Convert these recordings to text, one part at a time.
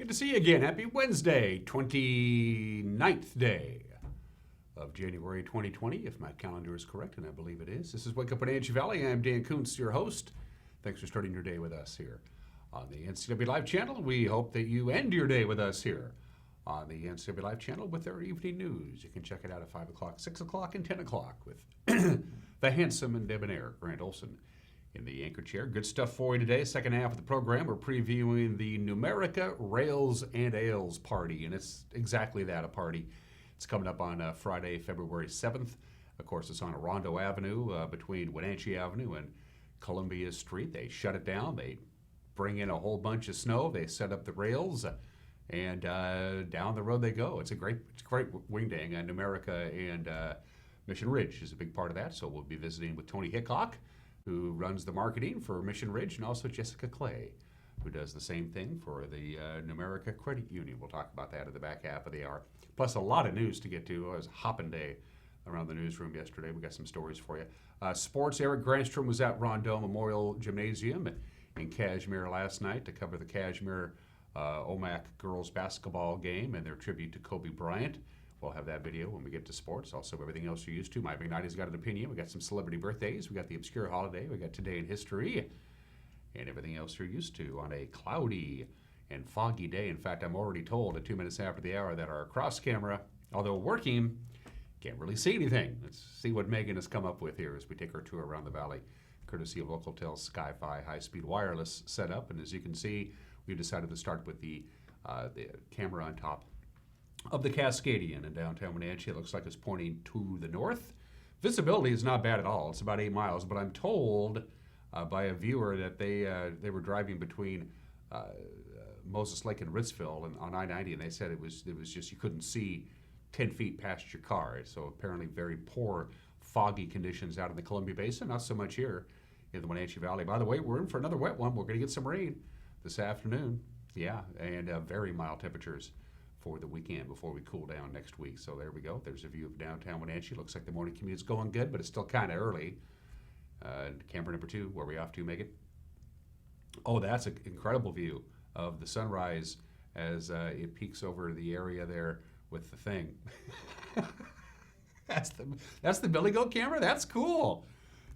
Good to see you again. Happy Wednesday, 29th day of January 2020, if my calendar is correct, and I believe it is. This is Wake Up Wenatchee Valley. I'm Dan Kuntz, your host. Thanks for starting your day with us here on the NCW Live channel. We hope that you end your day with us here on the NCW Live channel with our evening news. You can check it out at 5 o'clock, 6 o'clock, and 10 o'clock with the handsome and debonair Grant Olson in the anchor chair. Good stuff for you today. Second half of the program, we're previewing the Numerica Rails and Ales party, and it's exactly that, a party. It's coming up on Friday, February 7th. Of course, it's on Orondo Avenue between Wenatchee Avenue and Columbia Street. They shut it down. They bring in a whole bunch of snow. They set up the rails, and down the road they go. It's a great wing day. Numerica and Mission Ridge is a big part of that, so we'll be visiting with Tony Hickok, who runs the marketing for Mission Ridge, and also Jessica Clay, who does the same thing for the Numerica Credit Union. We'll talk about that in the back half of the hour. Plus a lot of news to get to. It was a hopping day around the newsroom yesterday. We got some stories for you. Sports, Eric Granstrom was at Rondeau Memorial Gymnasium in Cashmere last night to cover the Cashmere OMAC girls basketball game and their tribute to Kobe Bryant. We'll have that video when we get to sports. Also, everything else you're used to. My McKnight's got an opinion. We got some celebrity birthdays. We got the obscure holiday. We got today in history, and everything else you're used to on a cloudy and foggy day. In fact, I'm already told at 2 minutes after the hour that our cross camera, although working, can't really see anything. Let's see what Megan has come up with here as we take our tour around the valley, courtesy of Localtel's Sky-Fi high-speed wireless setup. And as you can see, we've decided to start with the camera on top of the Cascadian in downtown Wenatchee. It looks like it's pointing to the north. Visibility is not bad at all. It's about 8 miles, but I'm told by a viewer that they were driving between Moses Lake and Ritzville and on I-90, and they said it was just you couldn't see 10 feet past your car. So apparently very poor foggy conditions out in the Columbia Basin. Not so much here in the Wenatchee Valley. By the way, we're in for another wet one. We're going to get some rain this afternoon. Yeah, and very mild temperatures for the weekend before we cool down next week. So there we go. There's a view of downtown Wenatchee. Looks like the morning commute's going good, but it's still kind of early. Camera number 2, where are we off to, Megan? Oh, that's an incredible view of the sunrise as it peeks over the area there with the thing. That's the Billy Goat camera? That's cool.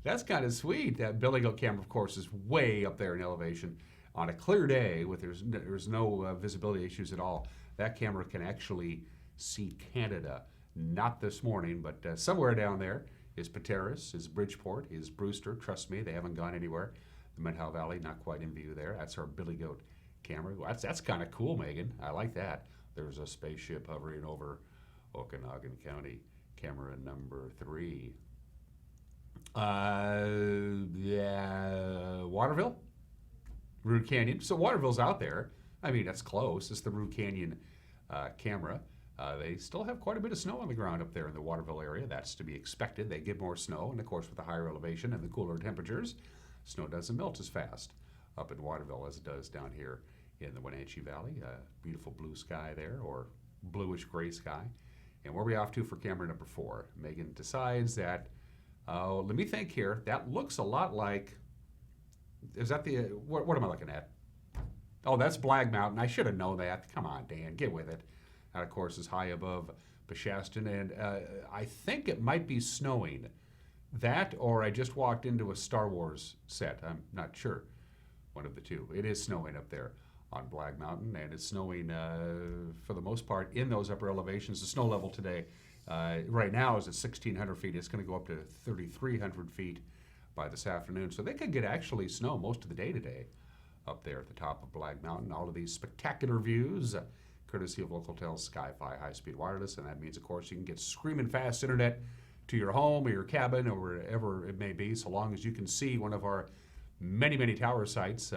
That's kind of sweet. That Billy Goat camera, of course, is way up there in elevation. On a clear day, with there's no visibility issues at all, that camera can actually see Canada. Not this morning, but somewhere down there is Pateros, is Bridgeport, is Brewster. Trust me, they haven't gone anywhere. The Methow Valley, not quite in view there. That's our Billy Goat camera. Well, that's kind of cool, Megan. I like that. There's a spaceship hovering over Okanagan County. Camera number 3. Waterville? Rude Canyon. So Waterville's out there. I mean, that's close. It's the Rude Canyon camera. They still have quite a bit of snow on the ground up there in the Waterville area. That's to be expected. They get more snow, and of course, with the higher elevation and the cooler temperatures, snow doesn't melt as fast up in Waterville as it does down here in the Wenatchee Valley. Beautiful blue sky there, or bluish gray sky. And where are we off to for camera number 4? Megan decides that, let me think here, that looks a lot like, is that the, what am I looking at? Oh, that's Blag Mountain. I should have known that. Come on, Dan, get with it. That, of course, is high above Beshaston, and I think it might be snowing. That, or I just walked into a Star Wars set. I'm not sure. One of the two. It is snowing up there on Blag Mountain, and it's snowing for the most part in those upper elevations. The snow level today right now is at 1,600 feet. It's going to go up to 3,300 feet by this afternoon. So they could get actually snow most of the day today up there at the top of Blag Mountain. All of these spectacular views, courtesy of Localtel's Sky-Fi high-speed wireless, and that means, of course, you can get screaming fast internet to your home or your cabin or wherever it may be, so long as you can see one of our many, many tower sites.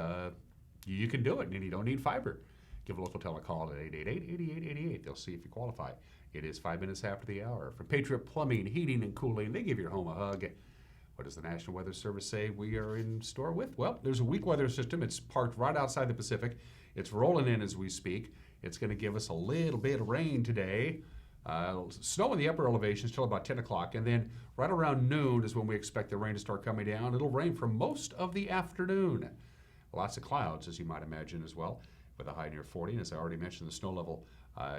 You can do it, and you don't need fiber. Give Localtel a call at 888-8888. They'll see if you qualify. It is 5 minutes after the hour. From Patriot Plumbing, Heating, and Cooling, they give your home a hug. What does the National Weather Service say we are in store with? Well, there's a weak weather system. It's parked right outside the Pacific. It's rolling in as we speak. It's going to give us a little bit of rain today. Snow in the upper elevations till about 10 o'clock, and then right around noon is when we expect the rain to start coming down. It'll rain for most of the afternoon. Lots of clouds, as you might imagine, as well. with a high near 40. And as I already mentioned, the snow level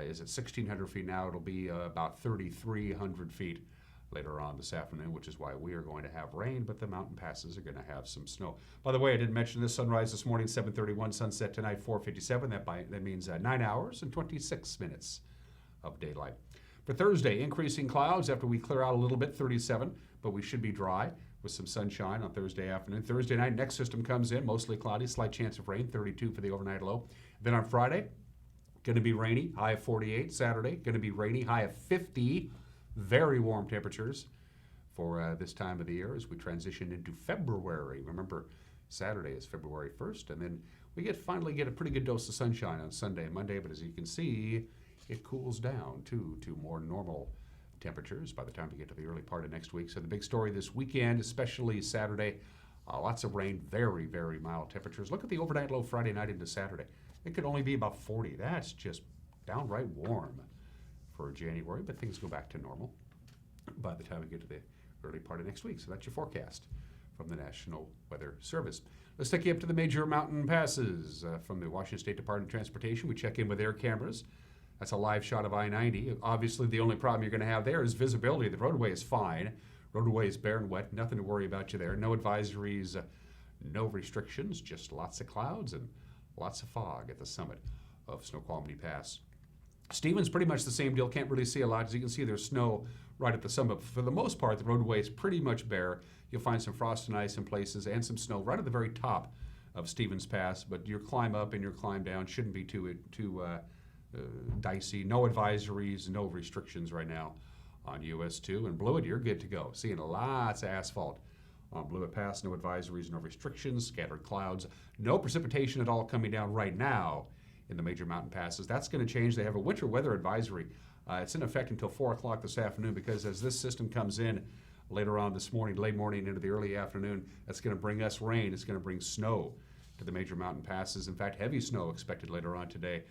is at 1,600 feet now. It'll be about 3,300 feet later on this afternoon, which is why we are going to have rain, but the mountain passes are going to have some snow. By the way, I didn't mention this: sunrise this morning, 7:31, sunset tonight, 4:57. That means 9 hours and 26 minutes of daylight. For Thursday, increasing clouds after we clear out a little bit, 37, but we should be dry with some sunshine on Thursday afternoon. Thursday night, next system comes in, mostly cloudy, slight chance of rain, 32 for the overnight low. Then on Friday, going to be rainy, high of 48. Saturday, going to be rainy, high of 50. Very warm temperatures for this time of the year as we transition into February. Remember, Saturday is February 1st, and then we finally get a pretty good dose of sunshine on Sunday and Monday, but as you can see, it cools down to more normal temperatures by the time we get to the early part of next week. So the big story this weekend, especially Saturday, lots of rain, very, very mild temperatures. Look at the overnight low Friday night into Saturday. It could only be about 40. That's just downright warm for January, but things go back to normal by the time we get to the early part of next week. So that's your forecast from the National Weather Service. Let's take you up to the major mountain passes from the Washington State Department of Transportation. We check in with air cameras. That's a live shot of I-90. Obviously, the only problem you're going to have there is visibility. The roadway is fine. Roadway is bare and wet. Nothing to worry about you there. No advisories, no restrictions, just lots of clouds and lots of fog at the summit of Snoqualmie Pass. Stevens, pretty much the same deal. Can't really see a lot. As you can see, there's snow right at the summit. For the most part, the roadway is pretty much bare. You'll find some frost and ice in places and some snow right at the very top of Stevens Pass, but your climb up and your climb down shouldn't be too dicey. No advisories, no restrictions right now on US 2. And Blewett, you're good to go. Seeing lots of asphalt on Blewett Pass. No advisories, no restrictions, scattered clouds. No precipitation at all coming down right now in the major mountain passes. That's going to change. They have a winter weather advisory. It's in effect until 4 o'clock this afternoon, because as this system comes in later on this morning, late morning into the early afternoon, that's going to bring us rain. It's going to bring snow to the major mountain passes. In fact, heavy snow expected later on today.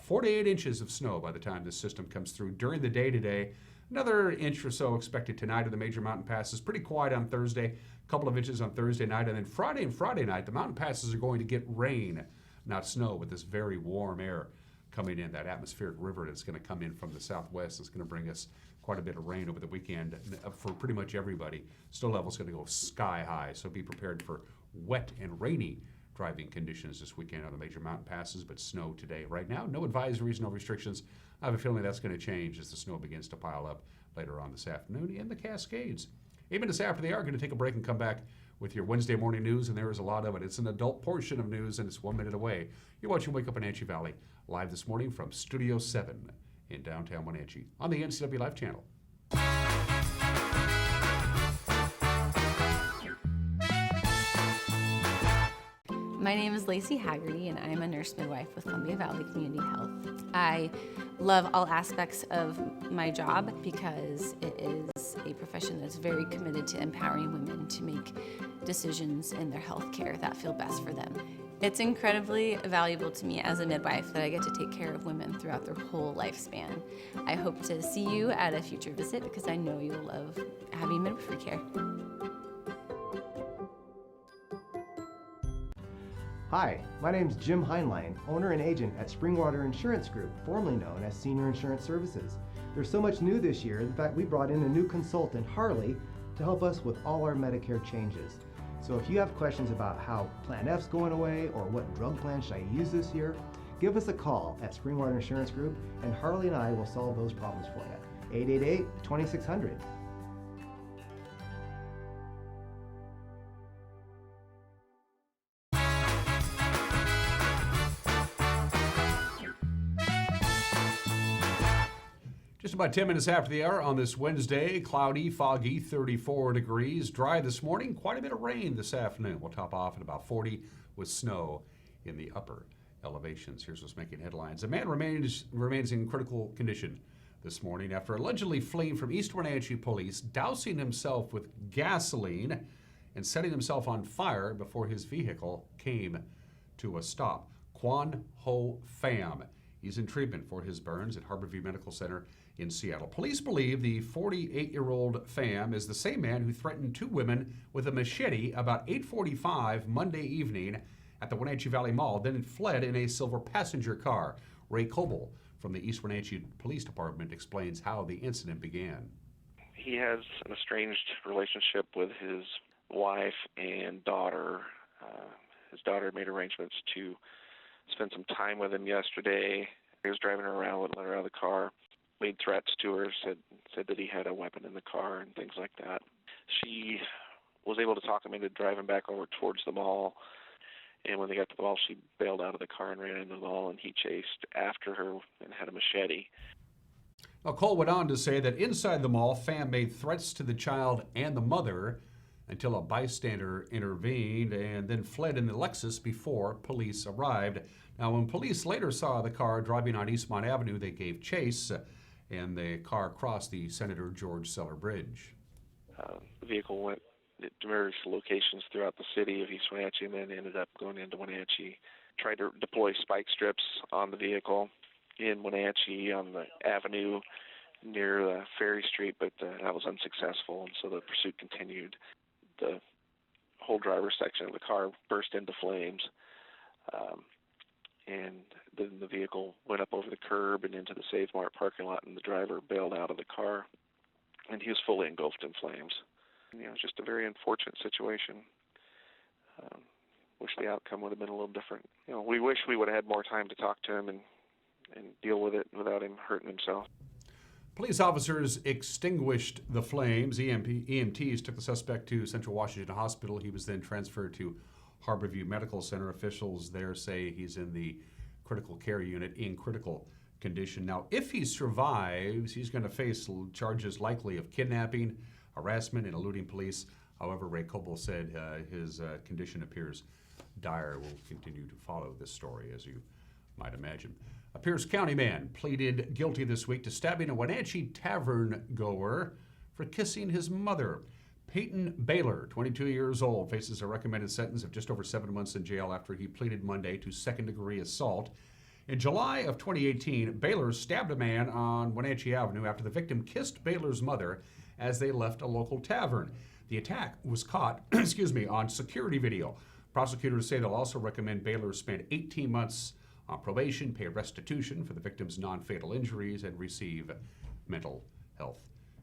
48 inches of snow by the time this system comes through during the day today. Another inch or so expected tonight of the major mountain passes. Pretty quiet on Thursday. A couple of inches on Thursday night. And then Friday and Friday night, the mountain passes are going to get rain, not snow, but this very warm air coming in, that atmospheric river that's going to come in from the southwest. It's going to bring us quite a bit of rain over the weekend for pretty much everybody. Snow level's going to go sky high, so be prepared for wet and rainy driving conditions this weekend on the major mountain passes, but snow today. Right now, no advisories, no restrictions. I have a feeling that's going to change as the snow begins to pile up later on this afternoon in the Cascades. Even this after they are going to take a break and come back with your Wednesday morning news, and there is a lot of it. It's an adult portion of news, and it's 1 minute away. You're watching Wake Up Wenatchee Valley, live this morning from Studio 7 in downtown Wenatchee on the NCW Live channel. My name is Lacey Haggerty, and I'm a nurse midwife with Columbia Valley Community Health. I love all aspects of my job because it is a profession that's very committed to empowering women to make decisions in their health care that feel best for them. It's incredibly valuable to me as a midwife that I get to take care of women throughout their whole lifespan. I hope to see you at a future visit because I know you'll love having midwifery care. Hi, my name is Jim Heinlein, owner and agent at Springwater Insurance Group, formerly known as Senior Insurance Services. There's so much new this year. In fact, we brought in a new consultant, Harley, to help us with all our Medicare changes. So if you have questions about how Plan F's going away or what drug plan should I use this year, give us a call at Springwater Insurance Group, and Harley and I will solve those problems for you. 888-2600. Just about 10 minutes after the hour on this Wednesday, cloudy, foggy, 34 degrees. Dry this morning, quite a bit of rain this afternoon. We'll top off at about 40 with snow in the upper elevations. Here's what's making headlines. A man remains in critical condition this morning after allegedly fleeing from East Wenatchee police, dousing himself with gasoline and setting himself on fire before his vehicle came to a stop. Quan Ho Pham. He's in treatment for his burns at Harborview Medical Center in Seattle. Police believe the 48-year-old Pham is the same man who threatened two women with a machete about 8:45 Monday evening at the Wenatchee Valley Mall, then fled in a silver passenger car. Ray Coble from the East Wenatchee Police Department explains how the incident began. He has an estranged relationship with his wife and daughter. His daughter made arrangements to spend some time with him yesterday. He was driving her around, wouldn't let her out of the car, made threats to her, said that he had a weapon in the car and things like that. She was able to talk him into driving back over towards the mall, and when they got to the mall, she bailed out of the car and ran into the mall, and he chased after her and had a machete. Now, Cole went on to say that inside the mall, Pham made threats to the child and the mother until a bystander intervened and then fled in the Lexus before police arrived. Now, when police later saw the car driving on Eastmont Avenue, they gave chase, and the car crossed the Senator George Seller Bridge. The vehicle went to various locations throughout the city of East Wenatchee and then ended up going into Wenatchee. Tried to deploy spike strips on the vehicle in Wenatchee on the avenue near Ferry Street, but that was unsuccessful, and so the pursuit continued. The whole driver's section of the car burst into flames, and then the vehicle went up over the curb and into the Save Mart parking lot, and the driver bailed out of the car, and he was fully engulfed in flames. It's just a very unfortunate situation. Wish the outcome would have been a little different. We wish we would have had more time to talk to him and deal with it without him hurting himself. Police officers extinguished the flames. EMTs took the suspect to Central Washington Hospital. He was then transferred to Harborview Medical Center. Officials there say he's in the critical care unit in critical condition. Now, if he survives, he's going to face charges likely of kidnapping, harassment, and eluding police. However, Ray Coble said his condition appears dire. We'll continue to follow this story, as you might imagine. A Pierce County man pleaded guilty this week to stabbing a Wenatchee tavern goer for kissing his mother. Peyton Baylor, 22 years old, faces a recommended sentence of just over 7 months in jail after he pleaded Monday to second-degree assault. In July of 2018, Baylor stabbed a man on Wenatchee Avenue after the victim kissed Baylor's mother as they left a local tavern. The attack was caught, on security video. Prosecutors say they'll also recommend Baylor spend 18 months on probation, pay restitution for the victim's non-fatal injuries, and receive mental health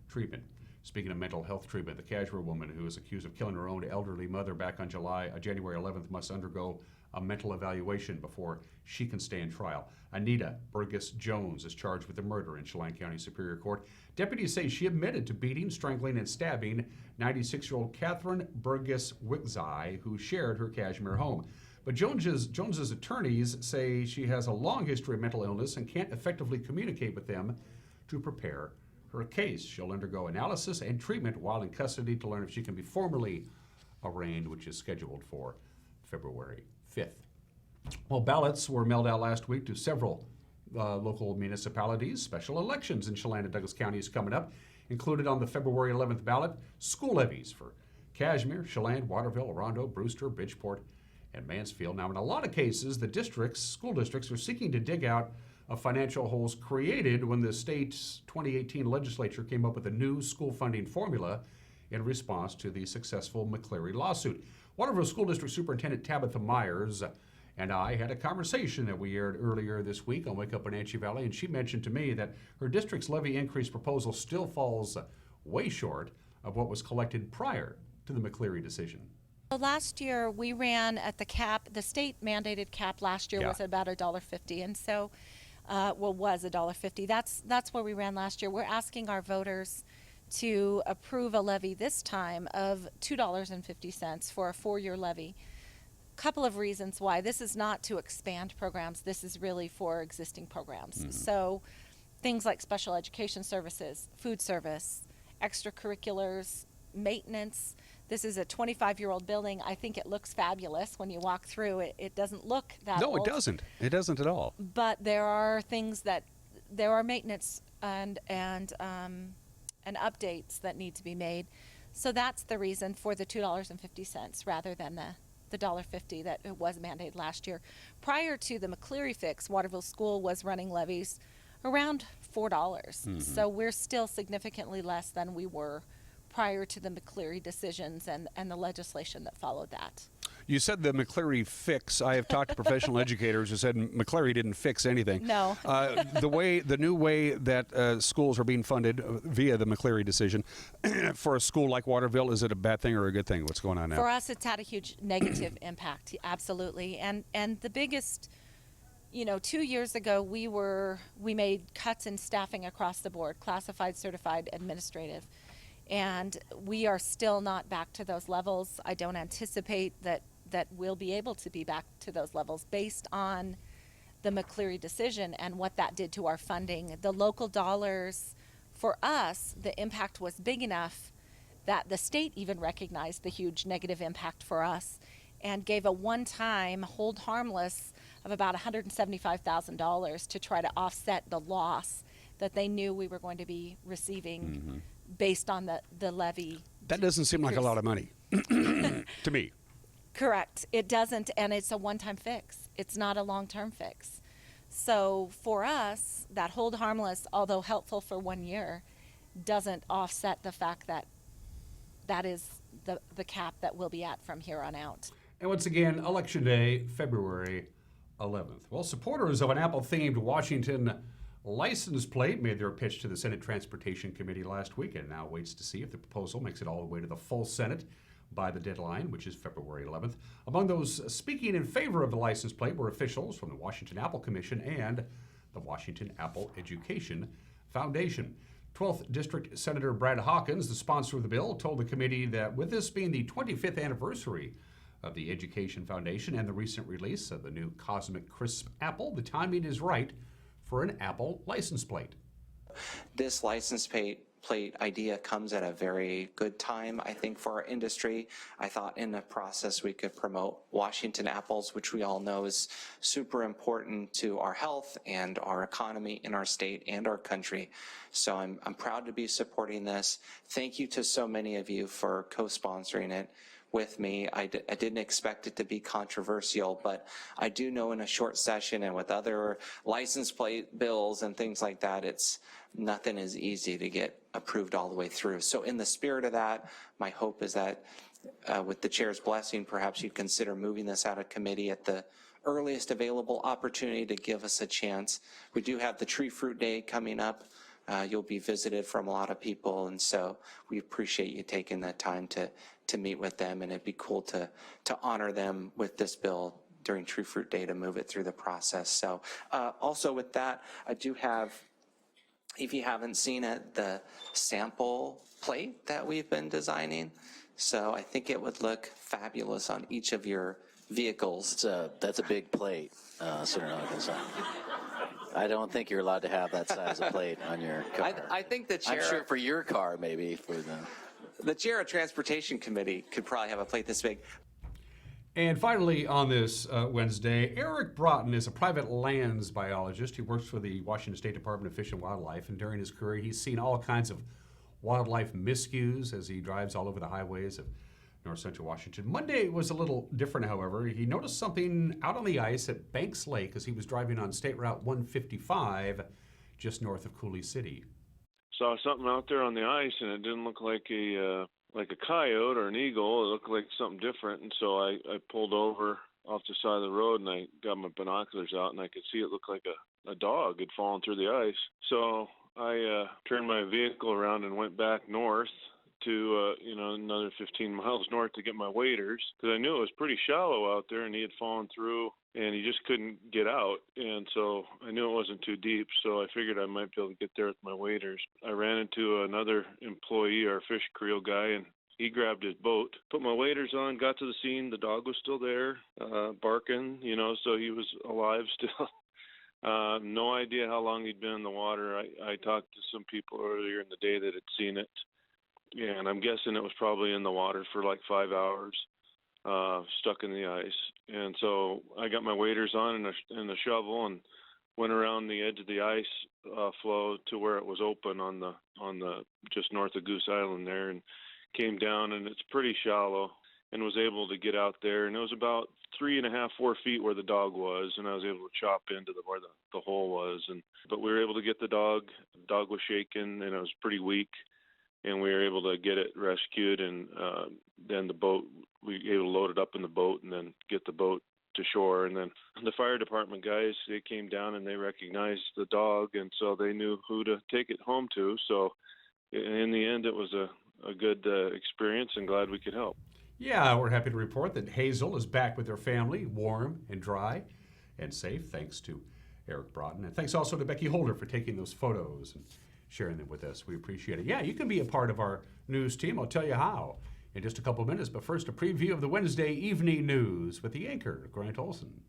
treatment. Speaking of mental health treatment, the Cashmere woman who is accused of killing her own elderly mother back on January 11th must undergo a mental evaluation before she can stand trial. Anita Burgess-Jones is charged with the murder in Chelan County Superior Court. Deputies say she admitted to beating, strangling, and stabbing 96-year-old Catherine Burgess-Wickzai, who shared her Cashmere home. But Jones's attorneys say she has a long history of mental illness and can't effectively communicate with them to prepare her case. She'll undergo analysis and treatment while in custody to learn if she can be formally arraigned, which is scheduled for February 5th. Well, ballots were mailed out last week to several local municipalities. Special elections in Chelan and Douglas counties coming up. Included on the February 11th ballot, school levies for Cashmere, Chelan, Waterville, Orondo, Brewster, Bridgeport, and Mansfield. Now, in a lot of cases, school districts are seeking to dig out financial holes created when the state's 2018 legislature came up with a new school funding formula in response to the successful McCleary lawsuit. Waterville School District Superintendent Tabitha Myers and I had a conversation that we aired earlier this week on Wake Up Wenatchee Valley, and she mentioned to me that her district's levy increase proposal still falls way short of what was collected prior to the McCleary decision. Last year we ran at the cap. The state mandated cap last year was about $1.50, and so was $1.50. That's where we ran last year. We're asking our voters to approve a levy this time of $2.50 for a 4-year levy. Couple of reasons why. This is not to expand programs. This is really for existing programs. Mm-hmm. So things like special education services, food service, extracurriculars, maintenance. This is a 25-year-old building. I think it looks fabulous when you walk through it. It doesn't look that old. No, it doesn't. It doesn't at all. But there are things there are maintenance and updates that need to be made. So that's the reason for the $2.50 rather than the $1.50 that it was mandated last year. Prior to the McCleary fix, Waterville School was running levies around $4. Mm-hmm. So we're still significantly less than we were prior to the McCleary decisions and the legislation that followed that. You said the McCleary fix. I have talked to professional educators who said McCleary didn't fix anything. No. The new way that schools are being funded via the McCleary decision for a school like Waterville, is it a bad thing or a good thing? What's going on now? For us, it's had a huge negative impact, absolutely. And the biggest, 2 years ago, we made cuts in staffing across the board, classified, certified, administrative. And we are still not back to those levels. I don't anticipate that we'll be able to be back to those levels based on the McCleary decision and what that did to our funding. The local dollars, for us, the impact was big enough that the state even recognized the huge negative impact for us and gave a one-time hold harmless of about $175,000 to try to offset the loss that they knew we were going to be receiving based on the levy. That doesn't seem like a lot of money to me. Correct. It doesn't, and it's a one-time fix. It's not a long-term fix. So for us, that hold harmless, although helpful for 1 year, doesn't offset the fact that that is the cap that we'll be at from here on out. And once again, Election Day, February 11th. Well, supporters of an Apple-themed Washington license plate made their pitch to the Senate Transportation Committee last week and now waits to see if the proposal makes it all the way to the full Senate by the deadline, which is February 11th. Among those speaking in favor of the license plate were officials from the Washington Apple Commission and the Washington Apple Education Foundation. 12th District Senator Brad Hawkins, the sponsor of the bill, told the committee that with this being the 25th anniversary of the Education Foundation and the recent release of the new Cosmic Crisp Apple, the timing is right for an Apple license plate. This license plate idea comes at a very good time, I think, for our industry. I thought in the process we could promote Washington apples, which we all know is super important to our health and our economy in our state and our country. So I'm proud to be supporting this. Thank you to so many of you for co-sponsoring it with me. I didn't expect it to be controversial, but I do know in a short session and with other license plate bills and things like that, nothing is easy to get approved all the way through. So in the spirit of that, my hope is that with the chair's blessing, perhaps you'd consider moving this out of committee at the earliest available opportunity to give us a chance. We do have the Tree Fruit Day coming up. You'll be visited from a lot of people, and so we appreciate you taking that time to meet with them, and it'd be cool to honor them with this bill during Tree Fruit Day to move it through the process. So also with that, I do have, if you haven't seen it, the sample plate that we've been designing. So I think it would look fabulous on each of your vehicles. That's a big plate, Senator Hawkins. I don't think you're allowed to have that size of plate on your car. I think the chair, I'm sure for your car, maybe for the chair of Transportation Committee could probably have a plate this big. And finally, on this Wednesday, Eric Broughton is a private lands biologist. He works for the Washington State Department of Fish and Wildlife, and during his career, he's seen all kinds of wildlife miscues as he drives all over the highways of north central Washington. Monday was a little different, however. He noticed something out on the ice at Banks Lake as he was driving on State Route 155 just north of Coulee City. Saw something out there on the ice, and it didn't look like a coyote or an eagle. It looked like something different, and so I pulled over off the side of the road, and I got my binoculars out, and I could see it looked like a dog had fallen through the ice. So I turned my vehicle around and went back north to another 15 miles north to get my waders, because I knew it was pretty shallow out there, and he had fallen through and he just couldn't get out, and so I knew it wasn't too deep, so I figured I might be able to get there with my waders. I ran into another employee, our fish creel guy, and he grabbed his boat, put my waders on, got to the scene. The dog was still there, barking, so he was alive still. No idea how long he'd been in the water. I talked to some people earlier in the day that had seen it, and I'm guessing it was probably in the water for like 5 hours, stuck in the ice. And so I got my waders on and the shovel and went around the edge of the ice flow to where it was open on the just north of Goose Island there, and came down, and it's pretty shallow, and was able to get out there. And it was about 3.5, 4 feet where the dog was, and I was able to chop into where the hole was. But we were able to get the dog. The dog was shaking, and it was pretty weak. and we were able to get it rescued, and then the boat, we were able to load it up in the boat and then get the boat to shore. And then the fire department guys, they came down and they recognized the dog, and so they knew who to take it home to. So in the end, it was a good experience, and glad we could help. Yeah, we're happy to report that Hazel is back with her family, warm and dry and safe, thanks to Eric Broughton. And thanks also to Becky Holder for taking those photos and sharing them with us. We appreciate it. Yeah, you can be a part of our news team. I'll tell you how in just a couple minutes. But first, a preview of the Wednesday evening news with the anchor, Grant Olson.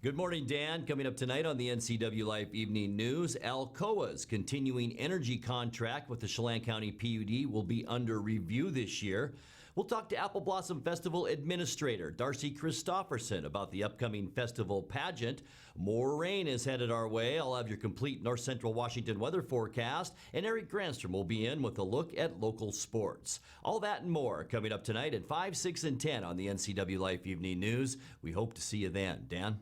Good morning, Dan. Coming up tonight on the NCW Life Evening News, Alcoa's continuing energy contract with the Chelan County PUD will be under review this year. We'll talk to Apple Blossom Festival Administrator Darcy Christofferson about the upcoming festival pageant. More rain is headed our way. I'll have your complete North Central Washington weather forecast, and Eric Granstrom will be in with a look at local sports. All that and more coming up tonight at 5, 6, and 10 on the NCW Life Evening News. We hope to see you then. Dan?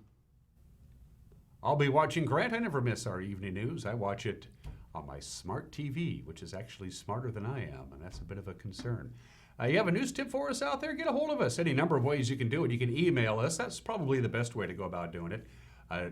I'll be watching Grant. I never miss our evening news. I watch it on my smart TV, which is actually smarter than I am, and that's a bit of a concern. You have a news tip for us out there? Get a hold of us. Any number of ways you can do it. You can email us. That's probably the best way to go about doing it.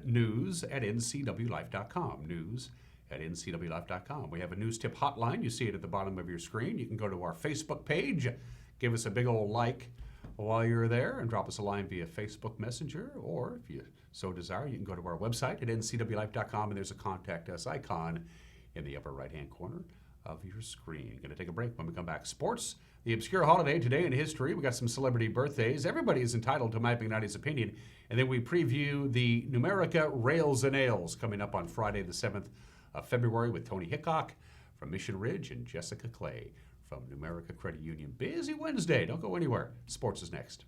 News@ncwlife.com. News@ncwlife.com. We have a news tip hotline. You see it at the bottom of your screen. You can go to our Facebook page. Give us a big old like while you're there and drop us a line via Facebook Messenger. Or if you so desire, you can go to our website at ncwlife.com, and there's a contact us icon in the upper right-hand corner of your screen. Going to take a break. When we come back, sports, the obscure holiday today in history. We got some celebrity birthdays. Everybody is entitled to Mike McKnight's opinion. And then we preview the Numerica Rails and Ales coming up on Friday the 7th of February with Tony Hickok from Mission Ridge and Jessica Clay from Numerica Credit Union. Busy Wednesday. Don't go anywhere. Sports is next.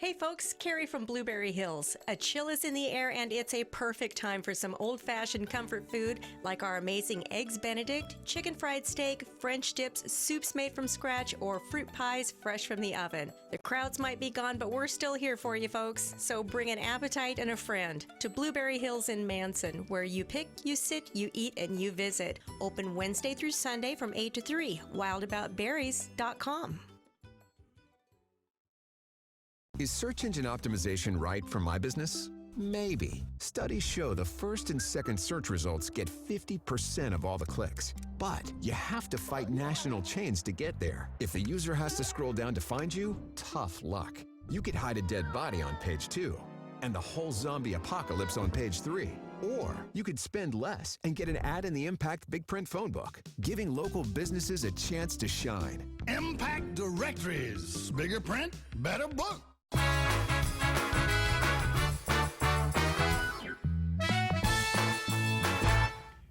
Hey folks, Carrie from Blueberry Hills. A chill is in the air and it's a perfect time for some old-fashioned comfort food like our amazing Eggs Benedict, chicken fried steak, French dips, soups made from scratch, or fruit pies fresh from the oven. The crowds might be gone, but we're still here for you folks. So bring an appetite and a friend to Blueberry Hills in Manson, where you pick, you sit, you eat, and you visit. Open Wednesday through Sunday from 8 to 3. wildaboutberries.com. Is search engine optimization right for my business? Maybe. Studies show the first and second search results get 50% of all the clicks. But you have to fight national chains to get there. If the user has to scroll down to find you, tough luck. You could hide a dead body on page 2 and the whole zombie apocalypse on page 3. Or you could spend less and get an ad in the Impact Big Print phone book, giving local businesses a chance to shine. Impact Directories. Bigger print, better book.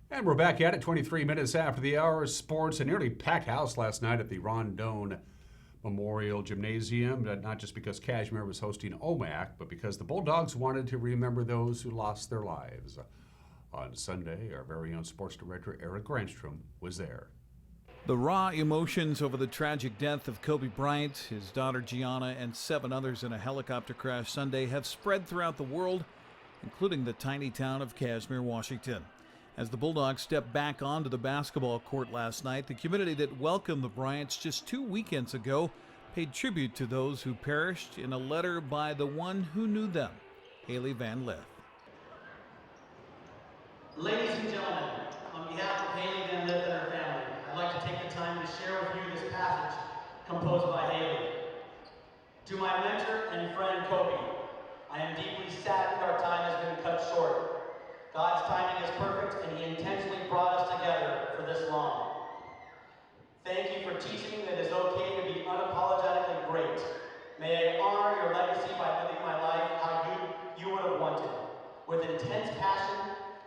And we're back at it 23 minutes after the hour. Sports, a nearly packed house last night at the Rondone Memorial Gymnasium, not just because Kashmir was hosting OMAC, but because the Bulldogs wanted to remember those who lost their lives. On Sunday, our very own sports director, Eric Granstrom, was there. The raw emotions over the tragic death of Kobe Bryant, his daughter Gianna, and 7 others in a helicopter crash Sunday have spread throughout the world, including the tiny town of Kashmir, Washington. As the Bulldogs stepped back onto the basketball court last night, the community that welcomed the Bryants just 2 weekends ago paid tribute to those who perished in a letter by the one who knew them, Haley Van Lith. Ladies and gentlemen, on behalf of Haley Van Lith and her family, I'd like to take the time to share with you this passage composed by Haley. To my mentor and friend Kobe, I am deeply saddened our time has been cut short. God's timing is perfect, and He intentionally brought us together for this long. Thank you for teaching me that it's okay to be unapologetically great. May I honor your legacy by living my life how you would have wanted, with intense passion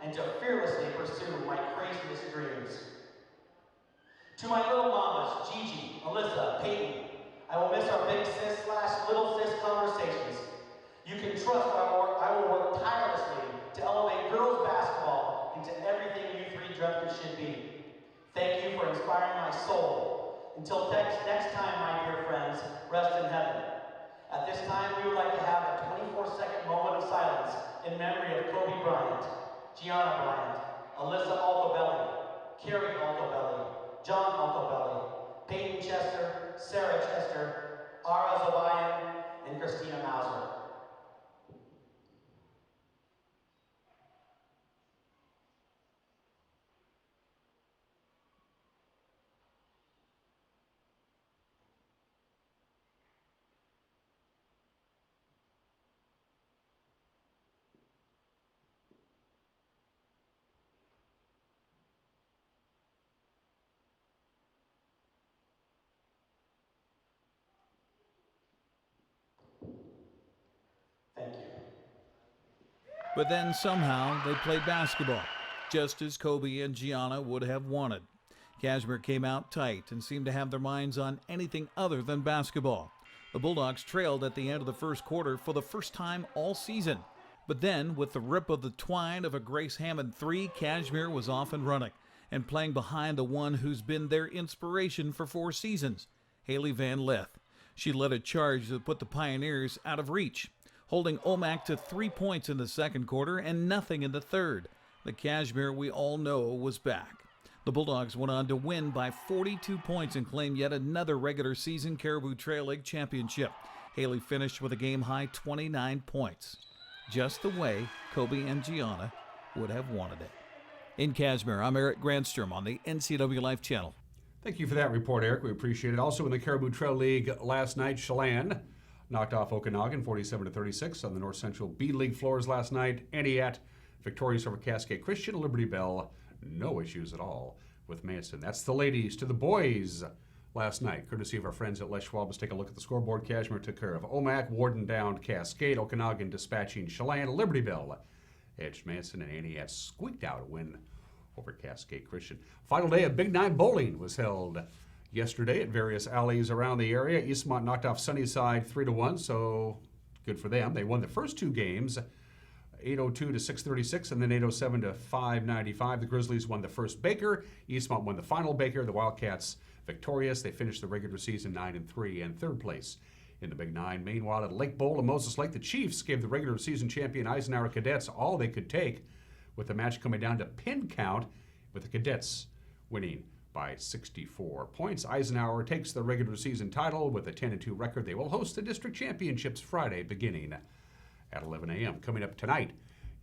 and to fearlessly pursue my craziest dreams. To my little mamas, Gigi, Alyssa, Peyton, I will miss our big sis/little sis conversations. You can trust I will work tirelessly to elevate girls basketball into everything you 3 dreamt it should be. Thank you for inspiring my soul. Until next time, my dear friends, rest in heaven. At this time, we would like to have a 24-second moment of silence in memory of Kobe Bryant, Gianna Bryant, Alyssa Altobelli, Carrie Altobelli, John Altobelli, Peyton Chester, Sarah Chester, Ara Zabayan, and Christina Mauser. Thank you. But then somehow they played basketball, just as Kobe and Gianna would have wanted. Kashmir came out tight and seemed to have their minds on anything other than basketball. The Bulldogs trailed at the end of the first quarter for the first time all season. But then, with the rip of the twine of a Grace Hammond three, Kashmir was off and running and playing behind the one who's been their inspiration for 4 seasons, Haley Van Lith. She led a charge that put the Pioneers out of reach, holding Omak to 3 points in the second quarter and nothing in the third. The Kashmir we all know was back. The Bulldogs went on to win by 42 points and claim yet another regular season Caribou Trail League championship. Haley finished with a game-high 29 points, just the way Kobe and Gianna would have wanted it. In Kashmir, I'm Eric Grandstrom on the NCW Life Channel. Thank you for that report, Eric. We appreciate it. Also in the Caribou Trail League last night, Chelan knocked off Okanagan 47-36 on the North Central B League floors last night. Aniat victorious over Cascade Christian. Liberty Bell, no issues at all with Manson. That's the ladies. To the boys last night, courtesy of our friends at Les Schwab. Let's take a look at the scoreboard. Kashmir took care of Omak, Warden down Cascade, Okanagan dispatching Chelan, Liberty Bell edged Manson, and Aniat squeaked out a win over Cascade Christian. Final day of Big Nine Bowling was held yesterday at various alleys around the area. Eastmont knocked off Sunnyside 3-1, so good for them. They won the first 2 games, 802 to 636, and then 807 to 595. The Grizzlies won the first Baker. Eastmont won the final Baker. The Wildcats victorious. They finished the regular season 9-3 and third place in the Big Nine. Meanwhile, at Lake Bowl and Moses Lake, the Chiefs gave the regular season champion Eisenhower Cadets all they could take, with the match coming down to pin count, with the Cadets winning by 64 points. Eisenhower takes the regular season title with a 10-2 record. They will host the district championships Friday beginning at 11 a.m. Coming up tonight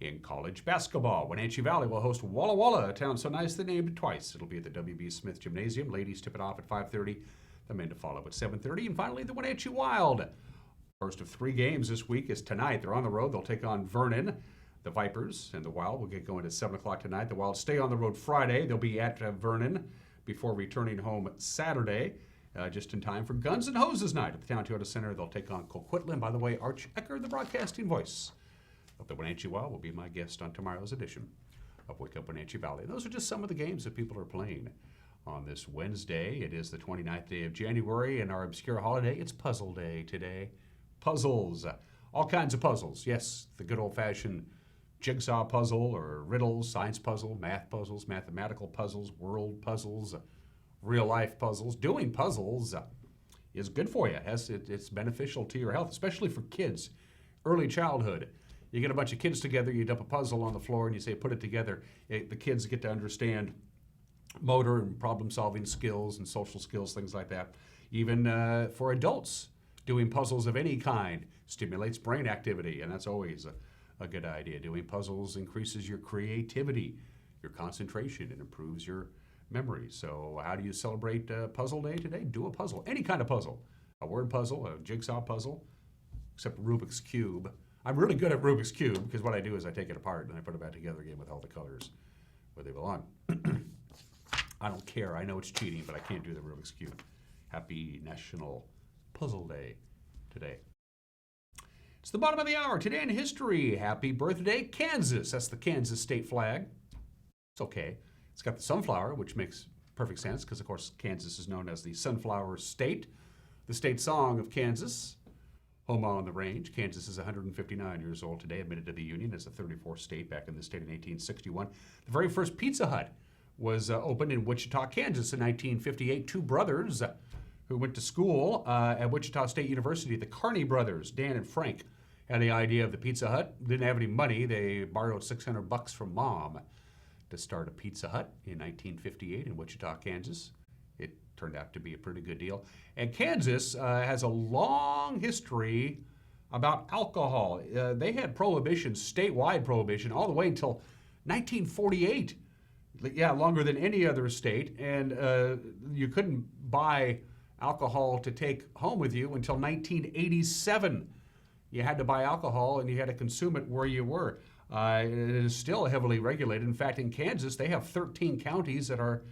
in college basketball, Wenatchee Valley will host Walla Walla, a town so nice they named it twice. It'll be at the W.B. Smith Gymnasium. Ladies tip it off at 5:30. The men to follow at 7:30. And finally, the Wenatchee Wild. First of 3 games this week is tonight. They're on the road. They'll take on Vernon. The Vipers and the Wild will get going at 7 o'clock tonight. The Wild stay on the road Friday. They'll be at Vernon before returning home Saturday, just in time for Guns and Hoses night at the Town Toyota Center. They'll take on Coquitlam. By the way, Arch Ecker, the broadcasting voice of the Wenatchee Wild, will be my guest on tomorrow's edition of Wake Up Wenatchee Valley. Those are just some of the games that people are playing on this Wednesday. It is the 29th day of January, and our obscure holiday, it's Puzzle Day today. Puzzles, all kinds of puzzles. Yes, the good old-fashioned jigsaw puzzle or riddles, science puzzle, math puzzles, mathematical puzzles, world puzzles, real-life puzzles. Doing puzzles is good for you. It's beneficial to your health, especially for kids. Early childhood. You get a bunch of kids together, you dump a puzzle on the floor, and you say, put it together. The kids get to understand motor and problem-solving skills and social skills, things like that. Even for adults, doing puzzles of any kind stimulates brain activity, and that's always a good idea. Doing puzzles increases your creativity, your concentration, and improves your memory. So how do you celebrate Puzzle Day today? Do a puzzle, any kind of puzzle. A word puzzle, a jigsaw puzzle, except Rubik's Cube. I'm really good at Rubik's Cube because what I do is I take it apart and I put it back together again with all the colors where they belong. I don't care. I know it's cheating, but I can't do the Rubik's Cube. Happy National Puzzle Day today. It's the bottom of the hour. Today in history, happy birthday, Kansas. That's the Kansas state flag. It's okay. It's got the sunflower, which makes perfect sense because, of course, Kansas is known as the Sunflower State. The state song of Kansas, Home on the Range. Kansas is 159 years old today, admitted to the Union as the 34th state back in the state in 1861. The very first Pizza Hut was opened in Wichita, Kansas in 1958. 2 brothers who went to school at Wichita State University, the Carney brothers, Dan and Frank, had the idea of the Pizza Hut. Didn't have any money. They borrowed $600 from Mom to start a Pizza Hut in 1958 in Wichita, Kansas. It turned out to be a pretty good deal. And Kansas has a long history about alcohol. They had prohibition, statewide prohibition, all the way until 1948. Yeah, longer than any other state. And you couldn't buy alcohol to take home with you until 1987. You had to buy alcohol and you had to consume it where you were. It is still heavily regulated. In fact, in Kansas, they have 13 counties that are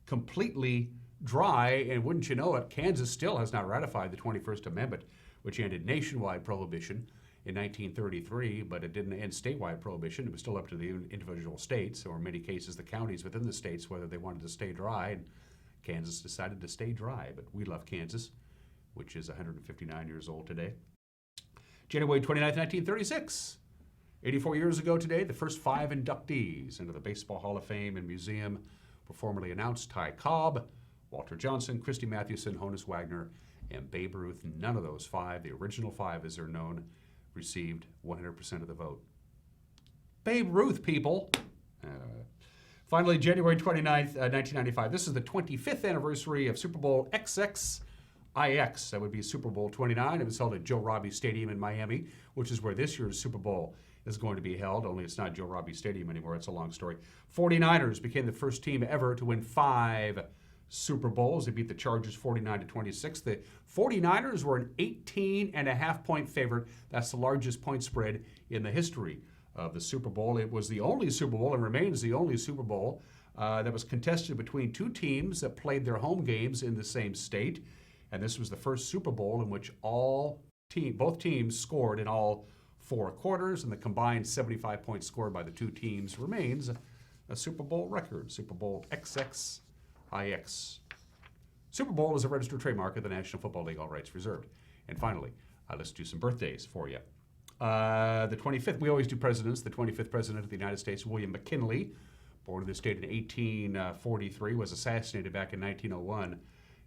completely dry. And wouldn't you know it, Kansas still has not ratified the 21st Amendment, which ended nationwide prohibition in 1933, but it didn't end statewide prohibition. It was still up to the individual states, or in many cases the counties within the states, whether they wanted to stay dry. And Kansas decided to stay dry, but we love Kansas, which is 159 years old today. January 29th, 1936. 84 years ago today, the first 5 inductees into the Baseball Hall of Fame and Museum were formally announced. Ty Cobb, Walter Johnson, Christy Mathewson, Honus Wagner, and Babe Ruth. None of those 5, the original 5 as they're known, received 100% of the vote. Babe Ruth, people. Finally, January 29th, 1995. This is the 25th anniversary of Super Bowl XXIX. That would be Super Bowl 29. It was held at Joe Robbie Stadium in Miami, which is where this year's Super Bowl is going to be held, only it's not Joe Robbie Stadium anymore. It's a long story. 49ers became the first team ever to win 5 Super Bowls. They beat the Chargers 49-26. The 49ers were an 18.5-point favorite. That's the largest point spread in the history of the Super Bowl. It was the only Super Bowl and remains the only Super Bowl that was contested between 2 teams that played their home games in the same state. And this was the first Super Bowl in which both teams scored in all 4 quarters, and the combined 75 points scored by the 2 teams remains a Super Bowl record. Super Bowl XXIX. Super Bowl is a registered trademark of the National Football League, all rights reserved. And finally, let's do some birthdays for you. The 25th, we always do presidents. The 25th president of the United States, William McKinley, born in the state in 1843, was assassinated back in 1901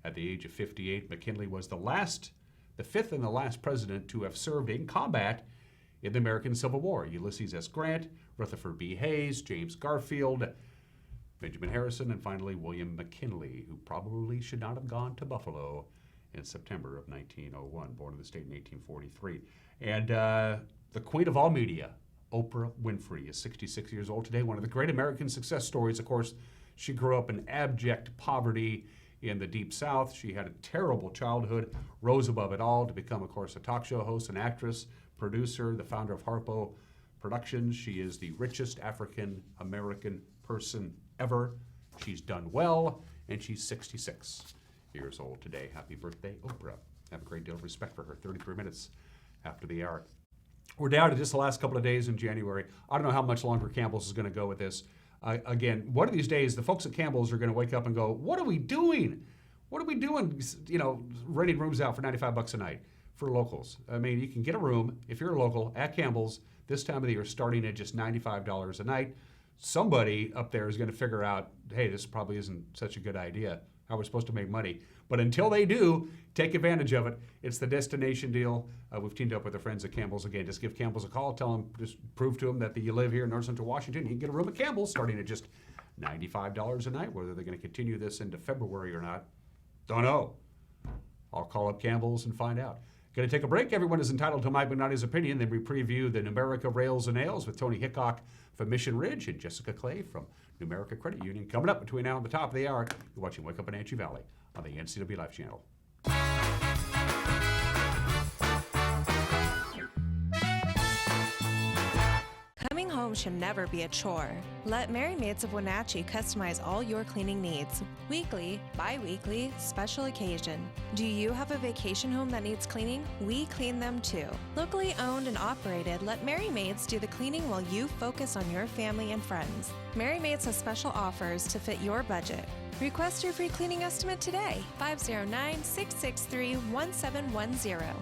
at the age of 58. McKinley was the 5th and the last president to have served in combat in the American Civil War. Ulysses S. Grant, Rutherford B. Hayes, James Garfield, Benjamin Harrison, and finally William McKinley, who probably should not have gone to Buffalo in September of 1901, born in the state in 1843. And the queen of all media, Oprah Winfrey, is 66 years old today. One of the great American success stories, of course, she grew up in abject poverty in the Deep South. She had a terrible childhood, rose above it all to become, of course, a talk show host, an actress, producer, the founder of Harpo Productions. She is the richest African-American person ever. She's done well, and she's 66 years old today. Happy birthday, Oprah. Have a great deal of respect for her. 33 minutes after the hour. We're down to just the last couple of days in January. I don't know how much longer Campbell's is going to go with this. Again, one of these days, the folks at Campbell's are going to wake up and go, what are we doing? What are we doing, renting rooms out for $95 a night for locals? I mean, you can get a room, if you're a local, at Campbell's this time of the year, starting at just $95 a night. Somebody up there is going to figure out, hey, this probably isn't such a good idea, how we're supposed to make money. But until they do, take advantage of it. It's the destination deal. We've teamed up with our friends at Campbell's again. Just give Campbell's a call. Tell them, just prove to them that you live here in North Central Washington. You can get a room at Campbell's starting at just $95 a night. Whether they're going to continue this into February or not, don't know. I'll call up Campbell's and find out. Going to take a break. Everyone is entitled to Mike McNally's opinion. Then we preview the Numerica Rails and Ales with Tony Hickok from Mission Ridge and Jessica Clay from Numerica Credit Union. Coming up between now and the top of the hour, you're watching Wake Up in Wenatchee Valley on the NCW Life Channel. Coming home should never be a chore. Let Merry Maids of Wenatchee customize all your cleaning needs. Weekly, bi-weekly, special occasion. Do you have a vacation home that needs cleaning? We clean them too. Locally owned and operated, let Merry Maids do the cleaning while you focus on your family and friends. Merry Maids has special offers to fit your budget. Request your free cleaning estimate today. 509-663-1710.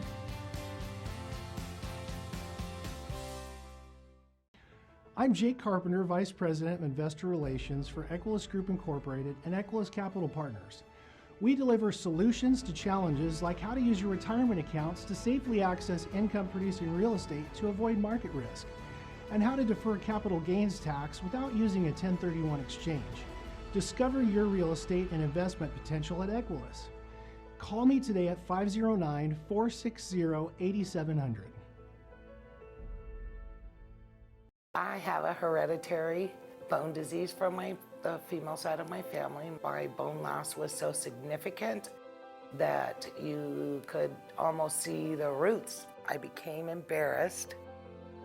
I'm Jake Carpenter, Vice President of Investor Relations for Equilus Group Incorporated and Equilus Capital Partners. We deliver solutions to challenges like how to use your retirement accounts to safely access income-producing real estate to avoid market risk, and how to defer capital gains tax without using a 1031 exchange. Discover your real estate and investment potential at Equilus. Call me today at 509-460-8700. I have a hereditary bone disease from the female side of my family. My bone loss was so significant that you could almost see the roots. I became embarrassed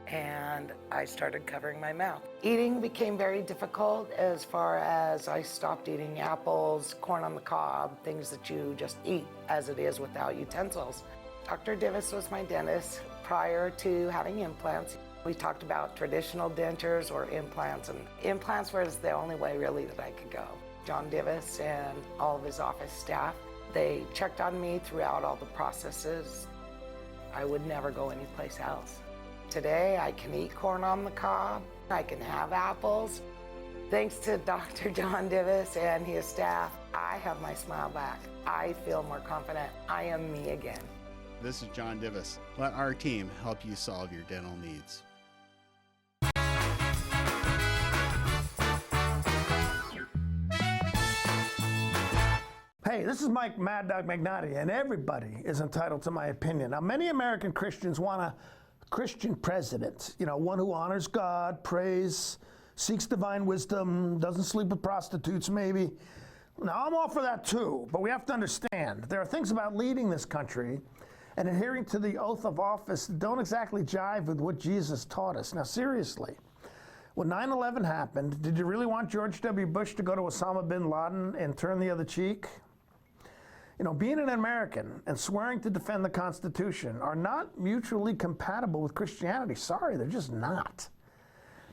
and I started covering my mouth. Eating became very difficult as far as I stopped eating apples, corn on the cob, things that you just eat as it is without utensils. Dr. Divis was my dentist prior to having implants. We talked about traditional dentures or implants, and implants was the only way really that I could go. John Divis and all of his office staff, they checked on me throughout all the processes. I would never go anyplace else. Today, I can eat corn on the cob. I can have apples. Thanks to Dr. John Divis and his staff, I have my smile back. I feel more confident. I am me again. This is John Divis. Let our team help you solve your dental needs. Hey, this is Mike Mad Dog Magnotti, and everybody is entitled to my opinion. Now, many American Christians want a Christian president, one who honors God, prays, seeks divine wisdom, doesn't sleep with prostitutes maybe. Now, I'm all for that too, but we have to understand there are things about leading this country and adhering to the oath of office that don't exactly jive with what Jesus taught us. Now, seriously, when 9/11 happened, did you really want George W. Bush to go to Osama bin Laden and turn the other cheek? Being an American and swearing to defend the Constitution are not mutually compatible with Christianity. Sorry, they're just not.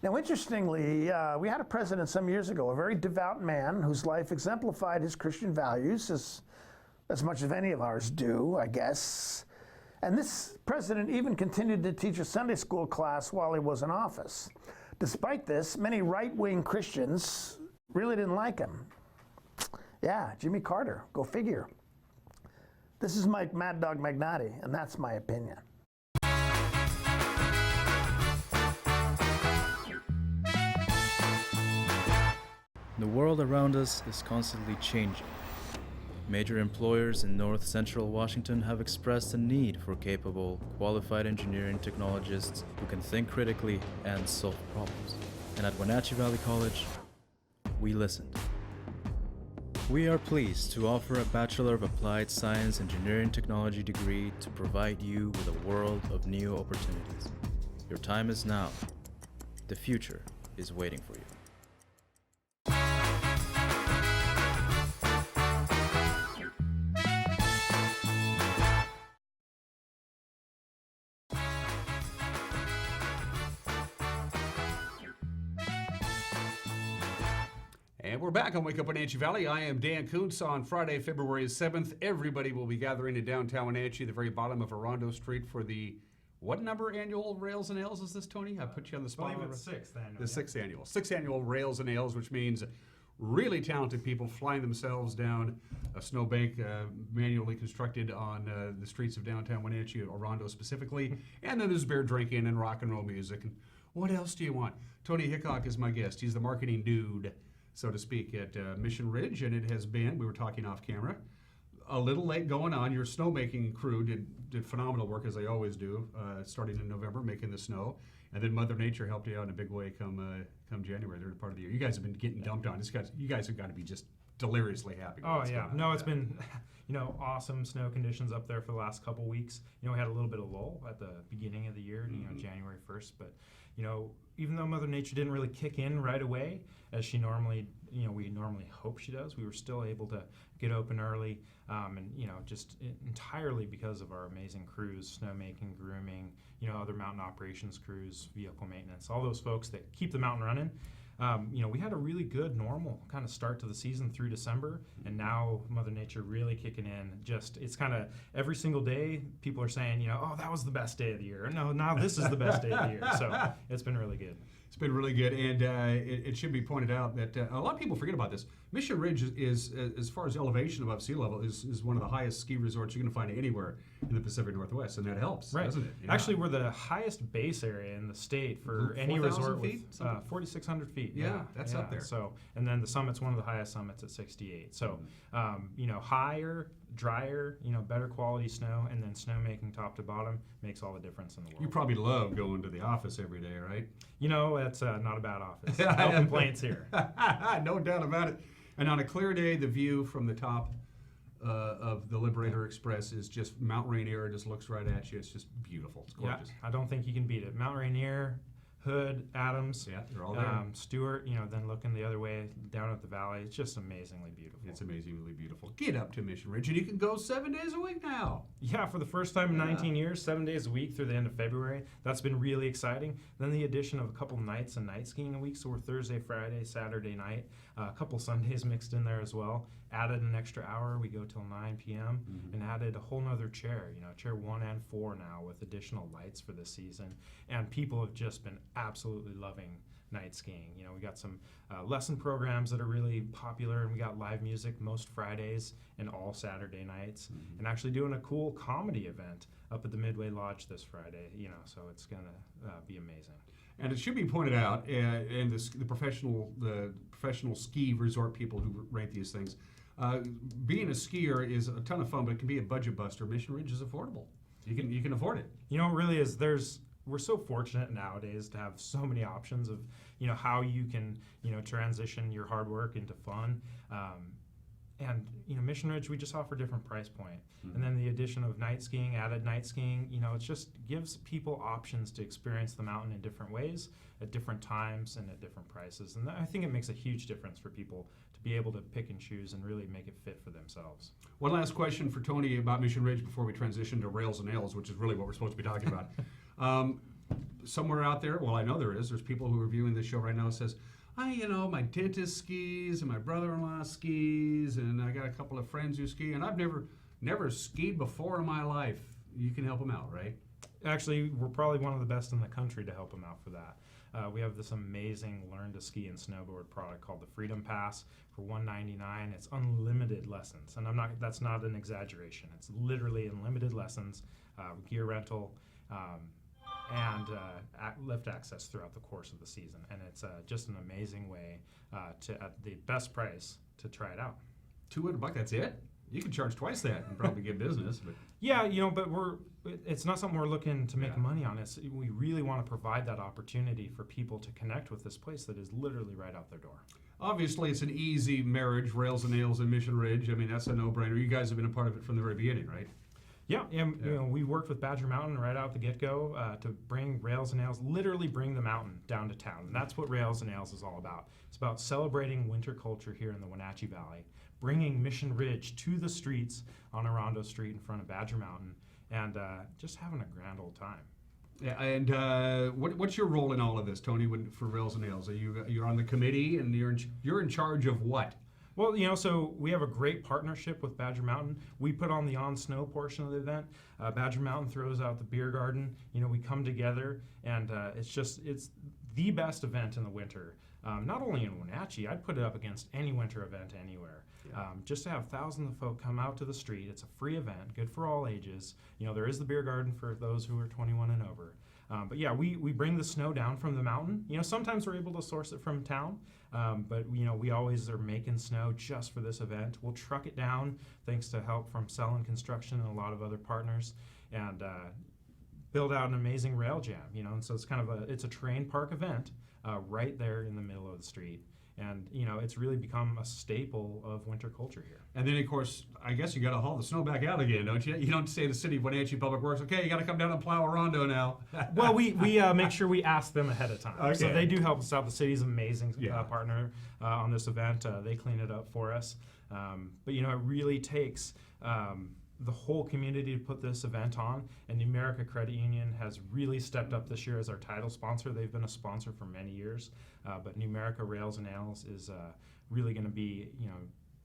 Now, interestingly, we had a president some years ago, a very devout man whose life exemplified his Christian values as much as any of ours do, I guess. And this president even continued to teach a Sunday school class while he was in office. Despite this, many right-wing Christians really didn't like him. Yeah, Jimmy Carter, go figure. This is Mike Mad Dog Magnotti, and that's my opinion. The world around us is constantly changing. Major employers in North Central Washington have expressed a need for capable, qualified engineering technologists who can think critically and solve problems. And at Wenatchee Valley College, we listened. We are pleased to offer a Bachelor of Applied Science Engineering Technology degree to provide you with a world of new opportunities. Your time is now. The future is waiting for you. And we're back on Wake Up Wenatchee Valley. I am Dan Kuntz. On Friday, February 7th, everybody will be gathering in downtown Wenatchee, the very bottom of Orondo Street, for the what number annual Rails and Ales is this, Tony? I put you on the spot. I believe it's sixth annual. The sixth annual Rails and Ales, which means really talented people flying themselves down a snowbank manually constructed on the streets of downtown Wenatchee, Orondo specifically. And then there's beer drinking and rock and roll music. And what else do you want? Tony Hickok is my guest. He's the marketing dude, so to speak, at Mission Ridge, and it has been, we were talking off camera, a little late going on. Your snowmaking crew did phenomenal work, as they always do, starting in November, making the snow, and then Mother Nature helped you out in a big way come January, the third part of the year. You guys have been getting dumped on. You guys have got to be just deliriously happy. Oh yeah, no, it's been awesome snow conditions up there for the last couple weeks. We had a little bit of lull at the beginning of the year, January 1st, but even though Mother Nature didn't really kick in right away, as she normally, we normally hope she does, we were still able to get open early, and just entirely because of our amazing crews, snowmaking, grooming, other mountain operations crews, vehicle maintenance, all those folks that keep the mountain running. We had a really good, normal kind of start to the season through December, and now Mother Nature really kicking in. It's kind of every single day people are saying, oh, that was the best day of the year. No, now this is the best day of the year. So it's been really good. It's been really good, and it should be pointed out that a lot of people forget about this. Mission Ridge is as far as elevation above sea level, is one of the highest ski resorts you're going to find anywhere in the Pacific Northwest, and that helps, doesn't it? Yeah. Actually, we're the highest base area in the state for any resort with 4,600 feet. Yeah, that's up there. So, and then the summit's one of the highest summits at 68. So, higher, drier, better quality snow, and then snowmaking top to bottom makes all the difference in the world. You probably love going to the office every day, right? It's not a bad office. No complaints here. No doubt about it. And on a clear day, the view from the top of the Liberator Express is just Mount Rainier. It just looks right at you. It's just beautiful. It's gorgeous. Yeah, I don't think you can beat it. Mount Rainier, Hood, Adams, they're all there. Stewart, then looking the other way down at the valley. It's just amazingly beautiful. It's amazingly beautiful. Get up to Mission Ridge, and you can go 7 days a week now. Yeah, for the first time in 19 years, 7 days a week through the end of February. That's been really exciting. Then the addition of a couple nights and night skiing a week, so we're Thursday, Friday, Saturday night. A couple Sundays mixed in there as well. Added an extra hour. We go till 9 p.m. And added a whole nother chair, chair 1 and 4 now with additional lights for this season. And people have just been absolutely loving night skiing. We got some lesson programs that are really popular, and we got live music most Fridays and all Saturday nights, and actually doing a cool comedy event up at the Midway Lodge this Friday, so it's going to be amazing. And it should be pointed out, and the professional ski resort people who rate these things, being a skier is a ton of fun, but it can be a budget buster. Mission Ridge is affordable. You can afford it. It really is. We're so fortunate nowadays to have so many options of, how you can, transition your hard work into fun. And Mission Ridge, we just offer different price point. And then the addition of night skiing, added night skiing, it just gives people options to experience the mountain in different ways, at different times, and at different prices. And I think it makes a huge difference for people to be able to pick and choose and really make it fit for themselves. One last question for Tony about Mission Ridge before we transition to Rails and Ales, which is really what we're supposed to be talking about. Somewhere out there, well, I know there's people who are viewing this show right now that says, my dentist skis and my brother-in-law skis, and I got a couple of friends who ski, and I've never skied before in my life. You can help them out, right? Actually, we're probably one of the best in the country to help them out for that. We have this amazing learn to ski and snowboard product called the Freedom Pass for $199. It's unlimited lessons, and that's not an exaggeration. It's literally unlimited lessons, gear rental, and lift access throughout the course of the season. And it's just an amazing way at the best price to try it out. $200, that's it? You can charge twice that and probably get business. But yeah, but it's not something we're looking to make money on. We really want to provide that opportunity for people to connect with this place that is literally right out their door. Obviously, it's an easy marriage, Rails and Ales and Mission Ridge. I mean, that's a no-brainer. You guys have been a part of it from the very beginning, right? Yeah, we worked with Badger Mountain right out the get-go to bring Rails and Ales, literally bring the mountain down to town. And that's what Rails and Ales is all about. It's about celebrating winter culture here in the Wenatchee Valley, bringing Mission Ridge to the streets on Orondo Street in front of Badger Mountain, and just having a grand old time. Yeah, and what's your role in all of this, Tony, for Rails and Ales? You're on the committee, and you're in charge of what? Well, so we have a great partnership with Badger Mountain. We put on the on-snow portion of the event. Badger Mountain throws out the beer garden. We come together, and it's the best event in the winter. Not only in Wenatchee, I'd put it up against any winter event anywhere. Just to have thousands of folk come out to the street. It's a free event, good for all ages. There is the beer garden for those who are 21 and over. But yeah, we bring the snow down from the mountain. Sometimes we're able to source it from town, but we always are making snow just for this event. We'll truck it down thanks to help from Selland Construction and a lot of other partners, and build out an amazing rail jam. And so it's kind of it's a terrain park event right there in the middle of the street. And, it's really become a staple of winter culture here. And then, of course, I guess you got to haul the snow back out again, don't you? You don't say to the city of Wenatchee Public Works, okay, you got to come down and plow Orondo now. Well, we make sure we ask them ahead of time. Okay. So they do help us out. The city's amazing partner on this event. They clean it up for us. But, it really takes the whole community to put this event on, and New America Credit Union has really stepped up this year as our title sponsor. They've been a sponsor for many years, but New America Rails and Ales is really going to be,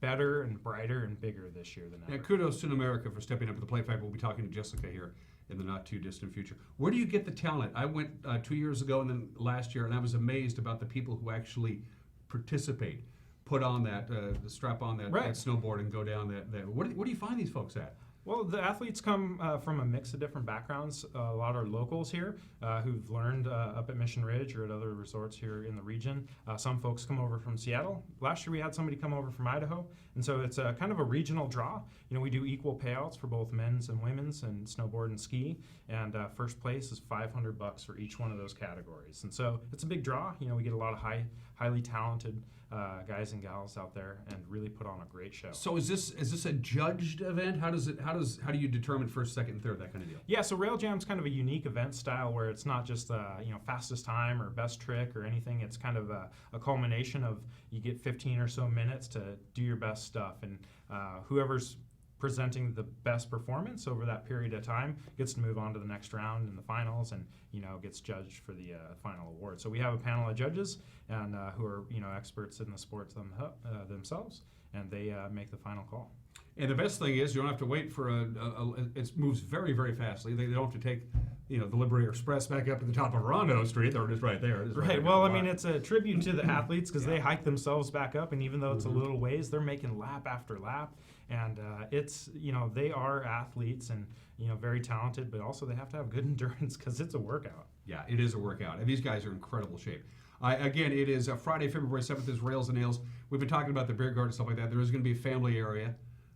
better and brighter and bigger this year than ever. Yeah, kudos to New America for stepping up to the plate. In fact, we'll be talking to Jessica here in the not too distant future. Where do you get the talent? I went 2 years ago and then last year, and I was amazed about the people who actually participate, put on that, strap on that, Right. that snowboard and go down that. Where do you find these folks at? Well, the athletes come from a mix of different backgrounds. A lot are locals here who've learned up at Mission Ridge or at other resorts here in the region. Some folks come over from Seattle. Last year we had somebody come over from Idaho, and so it's kind of a regional draw. We do equal payouts for both men's and women's and snowboard and ski, and first place is $500 for each one of those categories. And so it's a big draw. We get a lot of highly talented guys and gals out there and really put on a great show. So is this a judged event? How do you determine first, second, and third, that kind of deal? Yeah, so Rail Jam's kind of a unique event style where it's not just fastest time or best trick or anything. It's kind of a culmination of you get 15 or so minutes to do your best stuff, and whoever's presenting the best performance over that period of time gets to move on to the next round in the finals and gets judged for the final award. So we have a panel of judges and who are experts in the sports themselves, and they make the final call. And the best thing is you don't have to wait for it moves very, very fastly. They don't have to take the Liberator Express back up to the top of Orondo Street. They're just right there. Right. Well, I mean, it's a tribute to the athletes because they hike themselves back up, and even though it's a little ways, they're making lap after lap, and it's they are athletes and very talented, but also they have to have good endurance because it's a workout. Yeah, it is a workout, and these guys are in incredible shape. Again, it is Friday, February 7th is Rails and Ales. We've been talking about the beer garden and stuff like that. There is going to be a family area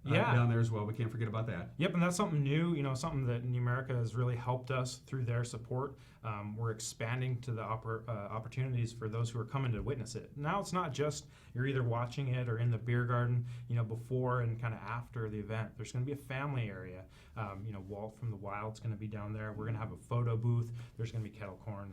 down there as well. We can't forget about that. Yep, and that's something new, something that New America has really helped us through their support. We're expanding to the opportunities for those who are coming to witness it. Now it's not just you're either watching it or in the beer garden, before and kind of after the event. There's going to be a family area. Walt from the Wild's going to be down there. We're going to have a photo booth. There's going to be kettle corn.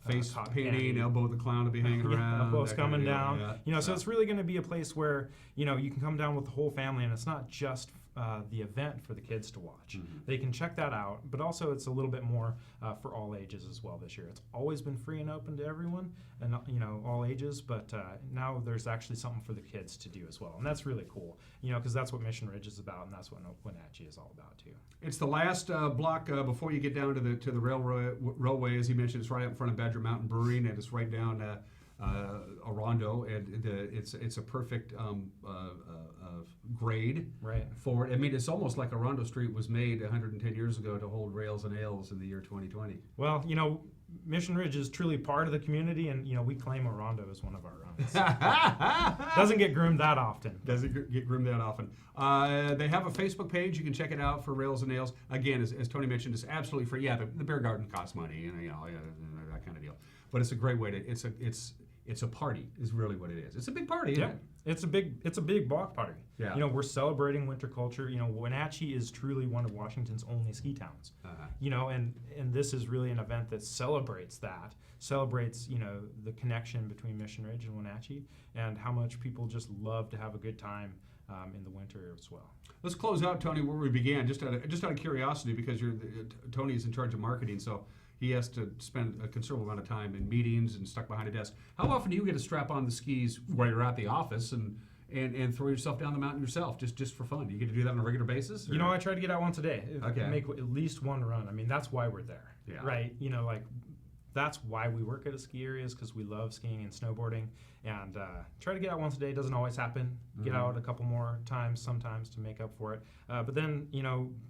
Face painting, Elbow the Clown to be hanging around. Elbow's coming down. Yeah. So it's really going to be a place where, you can come down with the whole family, and it's not just the event for the kids to watch. Mm-hmm. They can check that out, but also it's a little bit more for all ages as well this year. It's always been free and open to everyone, and all ages, but now there's actually something for the kids to do as well, and that's really cool, because that's what Mission Ridge is about, and that's what Wenatchee is all about too. It's the last block before you get down to the railway, as you mentioned. It's right out in front of Badger Mountain Brewing, and it's right down Orondo, and it's a perfect grade for it. I mean, it's almost like Orondo Street was made 110 years ago to hold Rails and Ales in the year 2020. Well, Mission Ridge is truly part of the community, and we claim Orondo as one of our own. Doesn't get groomed that often. Doesn't get groomed that often. They have a Facebook page. You can check it out for Rails and Ales. Again, as Tony mentioned, it's absolutely free. Yeah, the beer garden costs money, that kind of deal. But it's a great way to. It's a party. Is really what it is. It's a big party. Isn't it? It's a big block party. Yeah. We're celebrating winter culture. Wenatchee is truly one of Washington's only ski towns. And this is really an event that celebrates that. Celebrates, the connection between Mission Ridge and Wenatchee, and how much people just love to have a good time in the winter as well. Let's close out, Tony, where we began. Just out of curiosity, because Tony is in charge of marketing, so he has to spend a considerable amount of time in meetings and stuck behind a desk. How often do you get to strap on the skis while you're at the office and throw yourself down the mountain yourself, just for fun? Do you get to do that on a regular basis? Or? I try to get out once a day. Okay. Make at least one run. I mean, that's why we're there, right? That's why we work at a ski area, is because we love skiing and snowboarding, and try to get out once a day. Doesn't always happen. Get out a couple more times sometimes to make up for it. But then,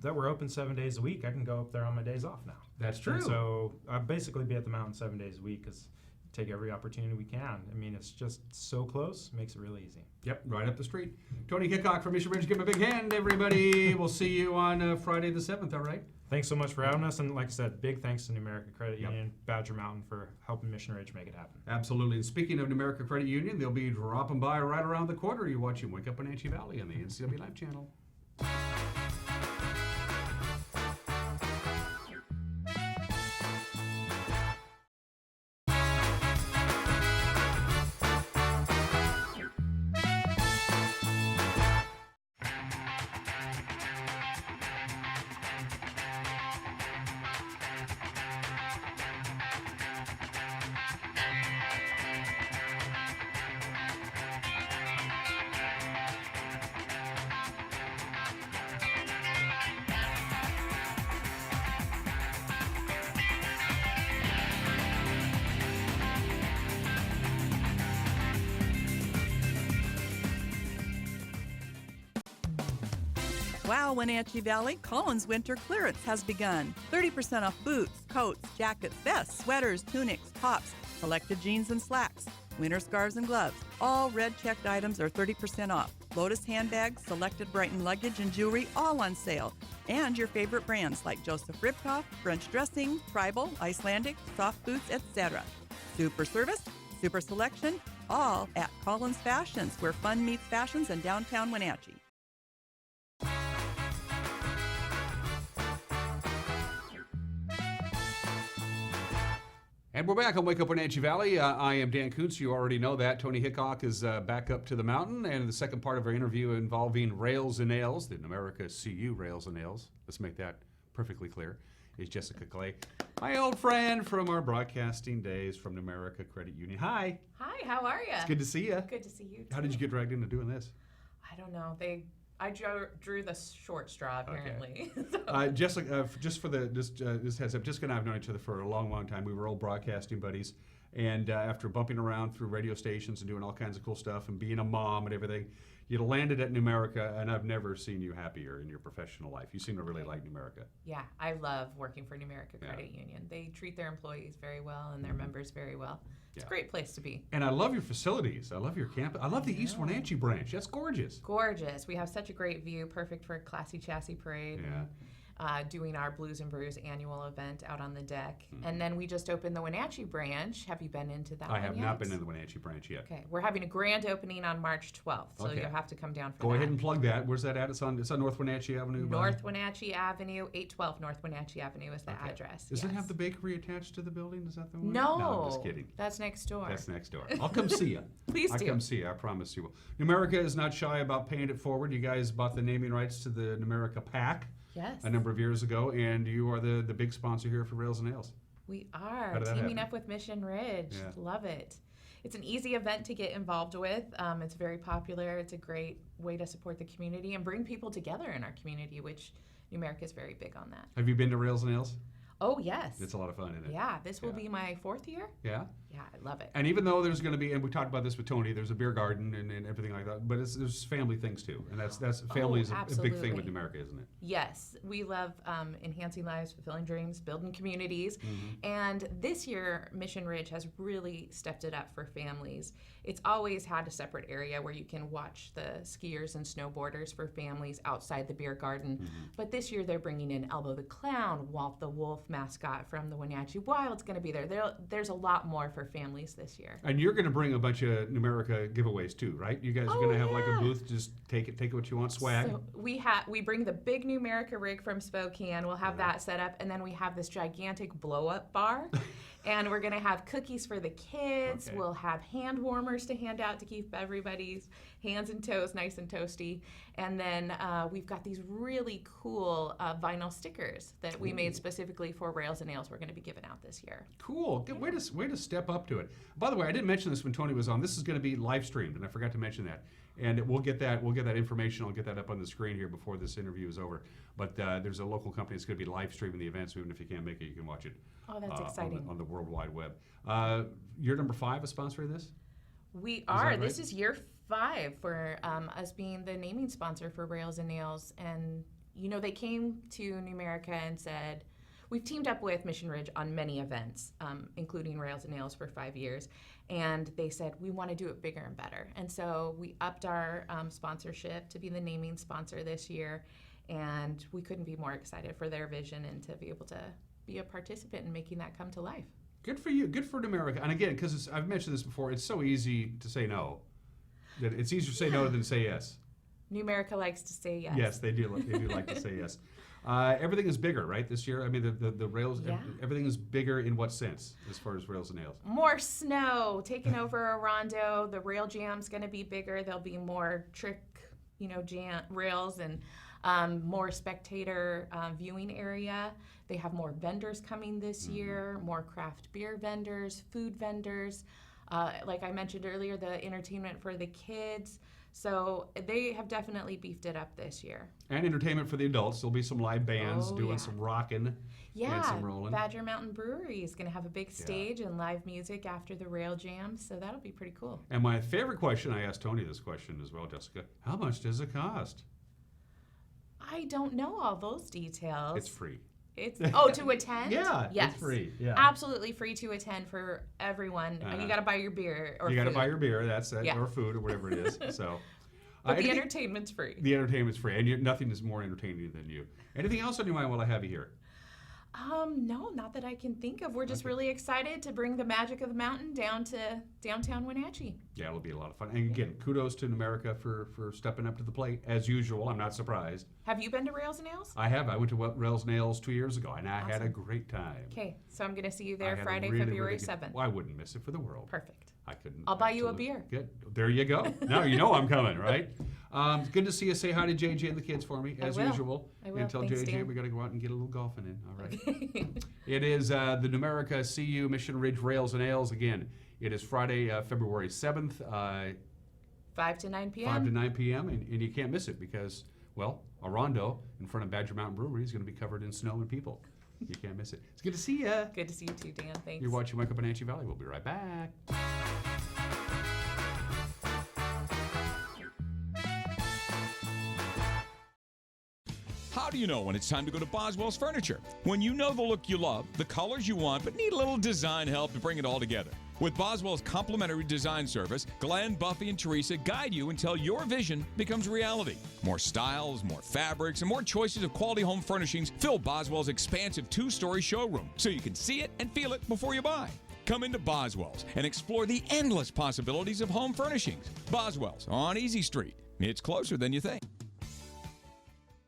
that we're open 7 days a week, I can go up there on my days off now. That's true. And so I basically be at the mountain 7 days a week because take every opportunity we can. I mean, it's just so close, makes it really easy. Yep, right up the street. Tony Hickok from Mission Ridge, give him a big hand, everybody. We'll see you on Friday the 7th, all right? Thanks so much for having us, and like I said, big thanks to New America Credit Union, Badger Mountain, for helping Mission Ridge make it happen. Absolutely. And speaking of New America Credit Union, they'll be dropping by right around the corner. You're watching Wake Up Wenatchee Valley on the NCW Live channel. Wow, Wenatchee Valley, Collins winter clearance has begun. 30% off boots, coats, jackets, vests, sweaters, tunics, tops, selected jeans and slacks, winter scarves and gloves. All red checked items are 30% off. Lotus handbags, selected Brighton luggage and jewelry, all on sale. And your favorite brands like Joseph Ribkoff, French dressing, Tribal, Icelandic, soft boots, etc. Super service, super selection, all at Collins Fashions, where fun meets fashions in downtown Wenatchee. And we're back on Wake Up Wenatchee Valley. I am Dan Kuntz. You already know that. Tony Hickok is back up to the mountain. And the second part of our interview involving Rails and Nails, the Numerica CU Rails and Nails, let's make that perfectly clear, is Jessica Clay, my old friend from our broadcasting days from Numerica Credit Union. Hi. Hi, how are you? It's good to see you. Good to see you, too. How did you get dragged into doing this? I don't know. I drew the short straw, apparently. Okay. Jessica, just heads up, Jessica and I have known each other for a long, long time. We were old broadcasting buddies. And after bumping around through radio stations and doing all kinds of cool stuff and being a mom and everything, you landed at Numerica, and I've never seen you happier in your professional life. You seem to really like Numerica. Yeah, I love working for Numerica Credit Union. They treat their employees very well and their members very well. It's a great place to be. And I love your facilities. I love your campus. I love the East Wenatchee branch. That's gorgeous. Gorgeous. We have such a great view, perfect for a Classy Chassis Parade. Yeah. Doing our Blues and Brews annual event out on the deck. And then we just opened the Wenatchee branch. Have you been into that I one have yet? not been in the Wenatchee branch yet. Okay, we're having a grand opening on March 12th, so Okay. you'll have to come down for Go that. ahead and plug that. Where's that at? It's on North Wenatchee Avenue? North Wenatchee Avenue, 812 North Wenatchee Avenue is the address. Does it have the bakery attached to the building? Is that the one? No. I'm just kidding. That's next door. That's next door. I'll come see you. Please I'll do. come see you. I promise you will. Numerica is not shy about paying it forward. You guys bought the naming rights to the Numerica Pack Yes. a number of years ago, and you are the big sponsor here for Rails and Nails. We How are did that teaming happen? up with Mission Ridge. Yeah. Love it. It's an easy event to get involved with. It's very popular. It's a great way to support the community and bring people together in our community, which Numerica is very big on that. Have you been to Rails and Nails? Oh, yes. It's a lot of fun, isn't it? Yeah, this will be my 4th year. Yeah? Yeah, I love it. And even though there's going to be, and we talked about this with Tony, there's a beer garden and everything like that, but there's family things too. And that's family is a big thing with absolutely. Numerica, isn't it? Yes, we love enhancing lives, fulfilling dreams, building communities. And this year, Mission Ridge has really stepped it up for families. It's always had a separate area where you can watch the skiers and snowboarders for families outside the beer garden. But this year, they're bringing in Elbow the Clown, Walt the Wolf mascot from the Wenatchee Wild's going to be there. There's a lot more for families this year. And you're going to bring a bunch of Numerica giveaways too, right? You guys are going to have like a booth, just take it what you want, swag. So we bring the big Numerica rig from Spokane. We'll have that set up, and then we have this gigantic blow-up bar. And we're going to have cookies for the kids. Okay. We'll have hand warmers to hand out to keep everybody's hands and toes nice and toasty. And then we've got these really cool vinyl stickers that we made specifically for Rails and Nails we're going to be giving out this year. Cool. Good way to step up to it. By the way, I didn't mention this when Tony was on. This is going to be live streamed, and I forgot to mention that. And we'll get that information. I'll get that up on the screen here before this interview is over. But there's a local company that's going to be live streaming the event, so even if you can't make it, you can watch it. Oh, that's exciting. On the World Wide Web. You're number 5 a sponsor of this? We are. right? This is year 5 for us being the naming sponsor for Rails and Nails. And, they came to Numerica and said, we've teamed up with Mission Ridge on many events, including Rails and Nails for 5 years. And they said, we want to do it bigger and better. And so we upped our sponsorship to be the naming sponsor this year. And we couldn't be more excited for their vision and to be able to be a participant in making that come to life. Good for you. Good for Numerica. And again, because I've mentioned this before, it's so easy to say no. That it's easier to say no than to say yes. Numerica likes to say yes. Yes, they do. They do like to say yes. Everything is bigger, right? This year, I mean, the rails. Yeah. Everything is bigger in what sense, as far as Rails and Nails? More snow taking over Orondo. The rail jam's going to be bigger. There'll be more trick, rails and more spectator viewing area. They have more vendors coming this year, more craft beer vendors, food vendors. Like I mentioned earlier, the entertainment for the kids. So they have definitely beefed it up this year. And entertainment for the adults. There'll be some live bands doing some rocking and some rolling. Badger Mountain Brewery is going to have a big stage and live music after the rail jam, so that'll be pretty cool. And my favorite question, I asked Tony this question as well, Jessica, how much does it cost? I don't know all those details. It's free. It's to attend? Yeah, yes. it's free. Yeah, absolutely free to attend for everyone. You got to buy your beer or you got to food. buy your beer. That's it, Yeah. or food or whatever it is. So, but the entertainment's free. The entertainment's free, and nothing is more entertaining than you. Anything else on your mind while I have you here? No, not that I can think of. We're just really excited to bring the magic of the mountain down to downtown Wenatchee. Yeah, it'll be a lot of fun. And again, kudos to Numerica for stepping up to the plate. As usual, I'm not surprised. Have you been to Rails and Nails? I have. I went to Rails Nails 2 years ago, and I had a great time. Okay, so I'm going to see you there I had a Friday, really, February really good- 7th. Well, I wouldn't miss it for the world. Perfect. I couldn't. I'll buy you a absolutely. beer. Good. There you go. Now you know I'm coming, right? Good to see you. Say hi to JJ and the kids for me, as usual. I will. And tell Thanks, JJ Dan. we got to go out and get a little golfing in. All right. It is the Numerica CU Mission Ridge Rails and Ales. Again, it is Friday, February 7th. 5 to 9 p.m. 5 to 9 p.m. And you can't miss it because, well, Orondo in front of Badger Mountain Brewery is going to be covered in snow and people. You can't miss it. It's good to see you. Good to see you too, Dan. Thanks. You're watching Wake Up Wenatchee Valley. We'll be right back. How do you know when it's time to go to Boswell's Furniture? When you know the look you love, the colors you want, but need a little design help to bring it all together. With Boswell's complimentary design service, Glenn, Buffy, and Teresa guide you until your vision becomes reality. More styles, more fabrics, and more choices of quality home furnishings fill Boswell's expansive 2-story showroom so you can see it and feel it before you buy. Come into Boswell's and explore the endless possibilities of home furnishings. Boswell's on Easy Street. It's closer than you think.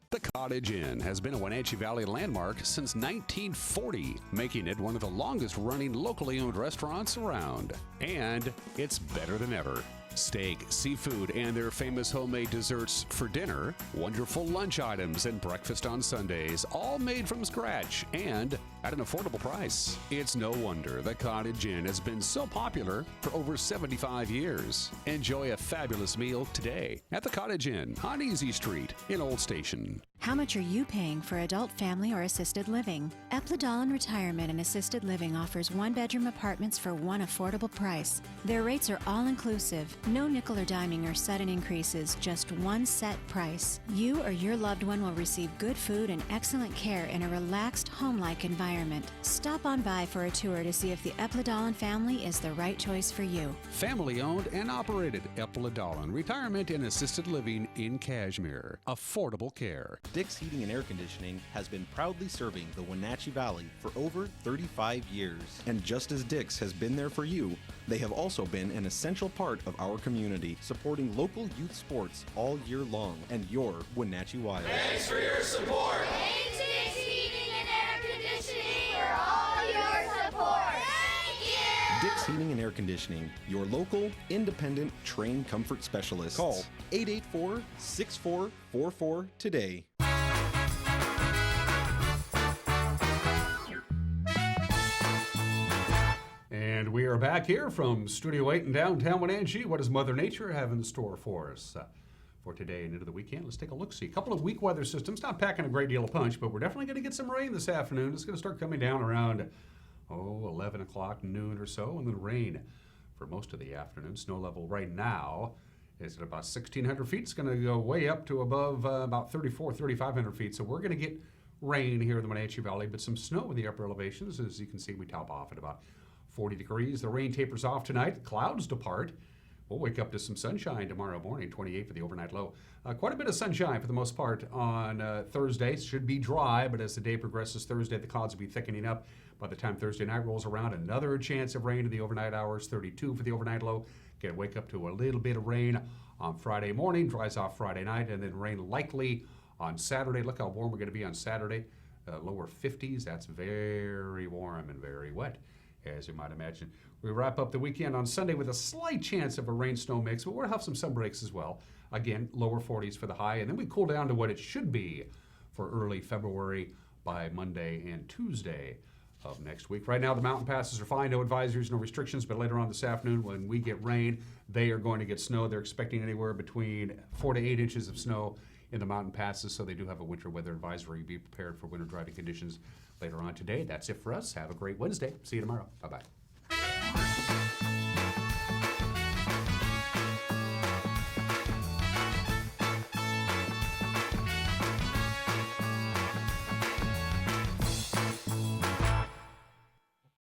The Cottage Inn has been a Wenatchee Valley landmark since 1940, making it one of the longest-running locally owned restaurants around. And it's better than ever. Steak, seafood, and their famous homemade desserts for dinner, wonderful lunch items, and breakfast on Sundays, all made from scratch and at an affordable price. It's no wonder the Cottage Inn has been so popular for over 75 years. Enjoy a fabulous meal today at the Cottage Inn on Easy Street in Old Station. How much are you paying for adult, family, or assisted living? Epladolin Retirement and Assisted Living offers one-bedroom apartments for one affordable price. Their rates are all-inclusive. No nickel or diming or sudden increases, just one set price. You or your loved one will receive good food and excellent care in a relaxed, home-like environment. Stop on by for a tour to see if the Epladolin family is the right choice for you. Family-owned and operated Epladolin Retirement and Assisted Living in Cashmere. Affordable care. Dick's Heating and Air Conditioning has been proudly serving the Wenatchee Valley for over 35 years. And just as Dick's has been there for you, they have also been an essential part of our community, supporting local youth sports all year long and your Wenatchee Wild. Thanks for your support. Thanks, Dick's Heating and Air Conditioning, for all your support. Thank you. Dick's Heating and Air Conditioning, your local, independent, trained comfort specialist. Call 884-6444 today. And we are back here from Studio 8 in downtown Wenatchee. What does Mother Nature have in store for us for today and into the weekend? Let's take a look-see. A couple of weak weather systems, not packing a great deal of punch, but we're definitely going to get some rain this afternoon. It's going to start coming down around, 11 o'clock, noon or so, and then rain for most of the afternoon. Snow level right now is at about 1,600 feet. It's going to go way up to above about 3,500 feet. So we're going to get rain here in the Wenatchee Valley, but some snow in the upper elevations. As you can see, we top off at about 40 degrees. The rain tapers off tonight. Clouds depart. We'll wake up to some sunshine tomorrow morning, 28 for the overnight low. Quite a bit of sunshine for the most part on Thursday. Should be dry, but as the day progresses Thursday, the clouds will be thickening up. By the time Thursday night rolls around, another chance of rain in the overnight hours, 32 for the overnight low. Get wake up to a little bit of rain on Friday morning, dries off Friday night, and then rain likely on Saturday. Look how warm we're going to be on Saturday. Lower 50s. That's very warm and very wet, as you might imagine. We wrap up the weekend on Sunday with a slight chance of a rain-snow mix, but we'll have some sun breaks as well. Again, lower 40s for the high, and then we cool down to what it should be for early February by Monday and Tuesday of next week. Right now, the mountain passes are fine, no advisories, no restrictions, but later on this afternoon when we get rain, they are going to get snow. They're expecting anywhere between 4 to 8 inches of snow in the mountain passes, so they do have a winter weather advisory. Be prepared for winter driving conditions later on today. That's it for us. Have a great Wednesday. See you tomorrow. Bye-bye.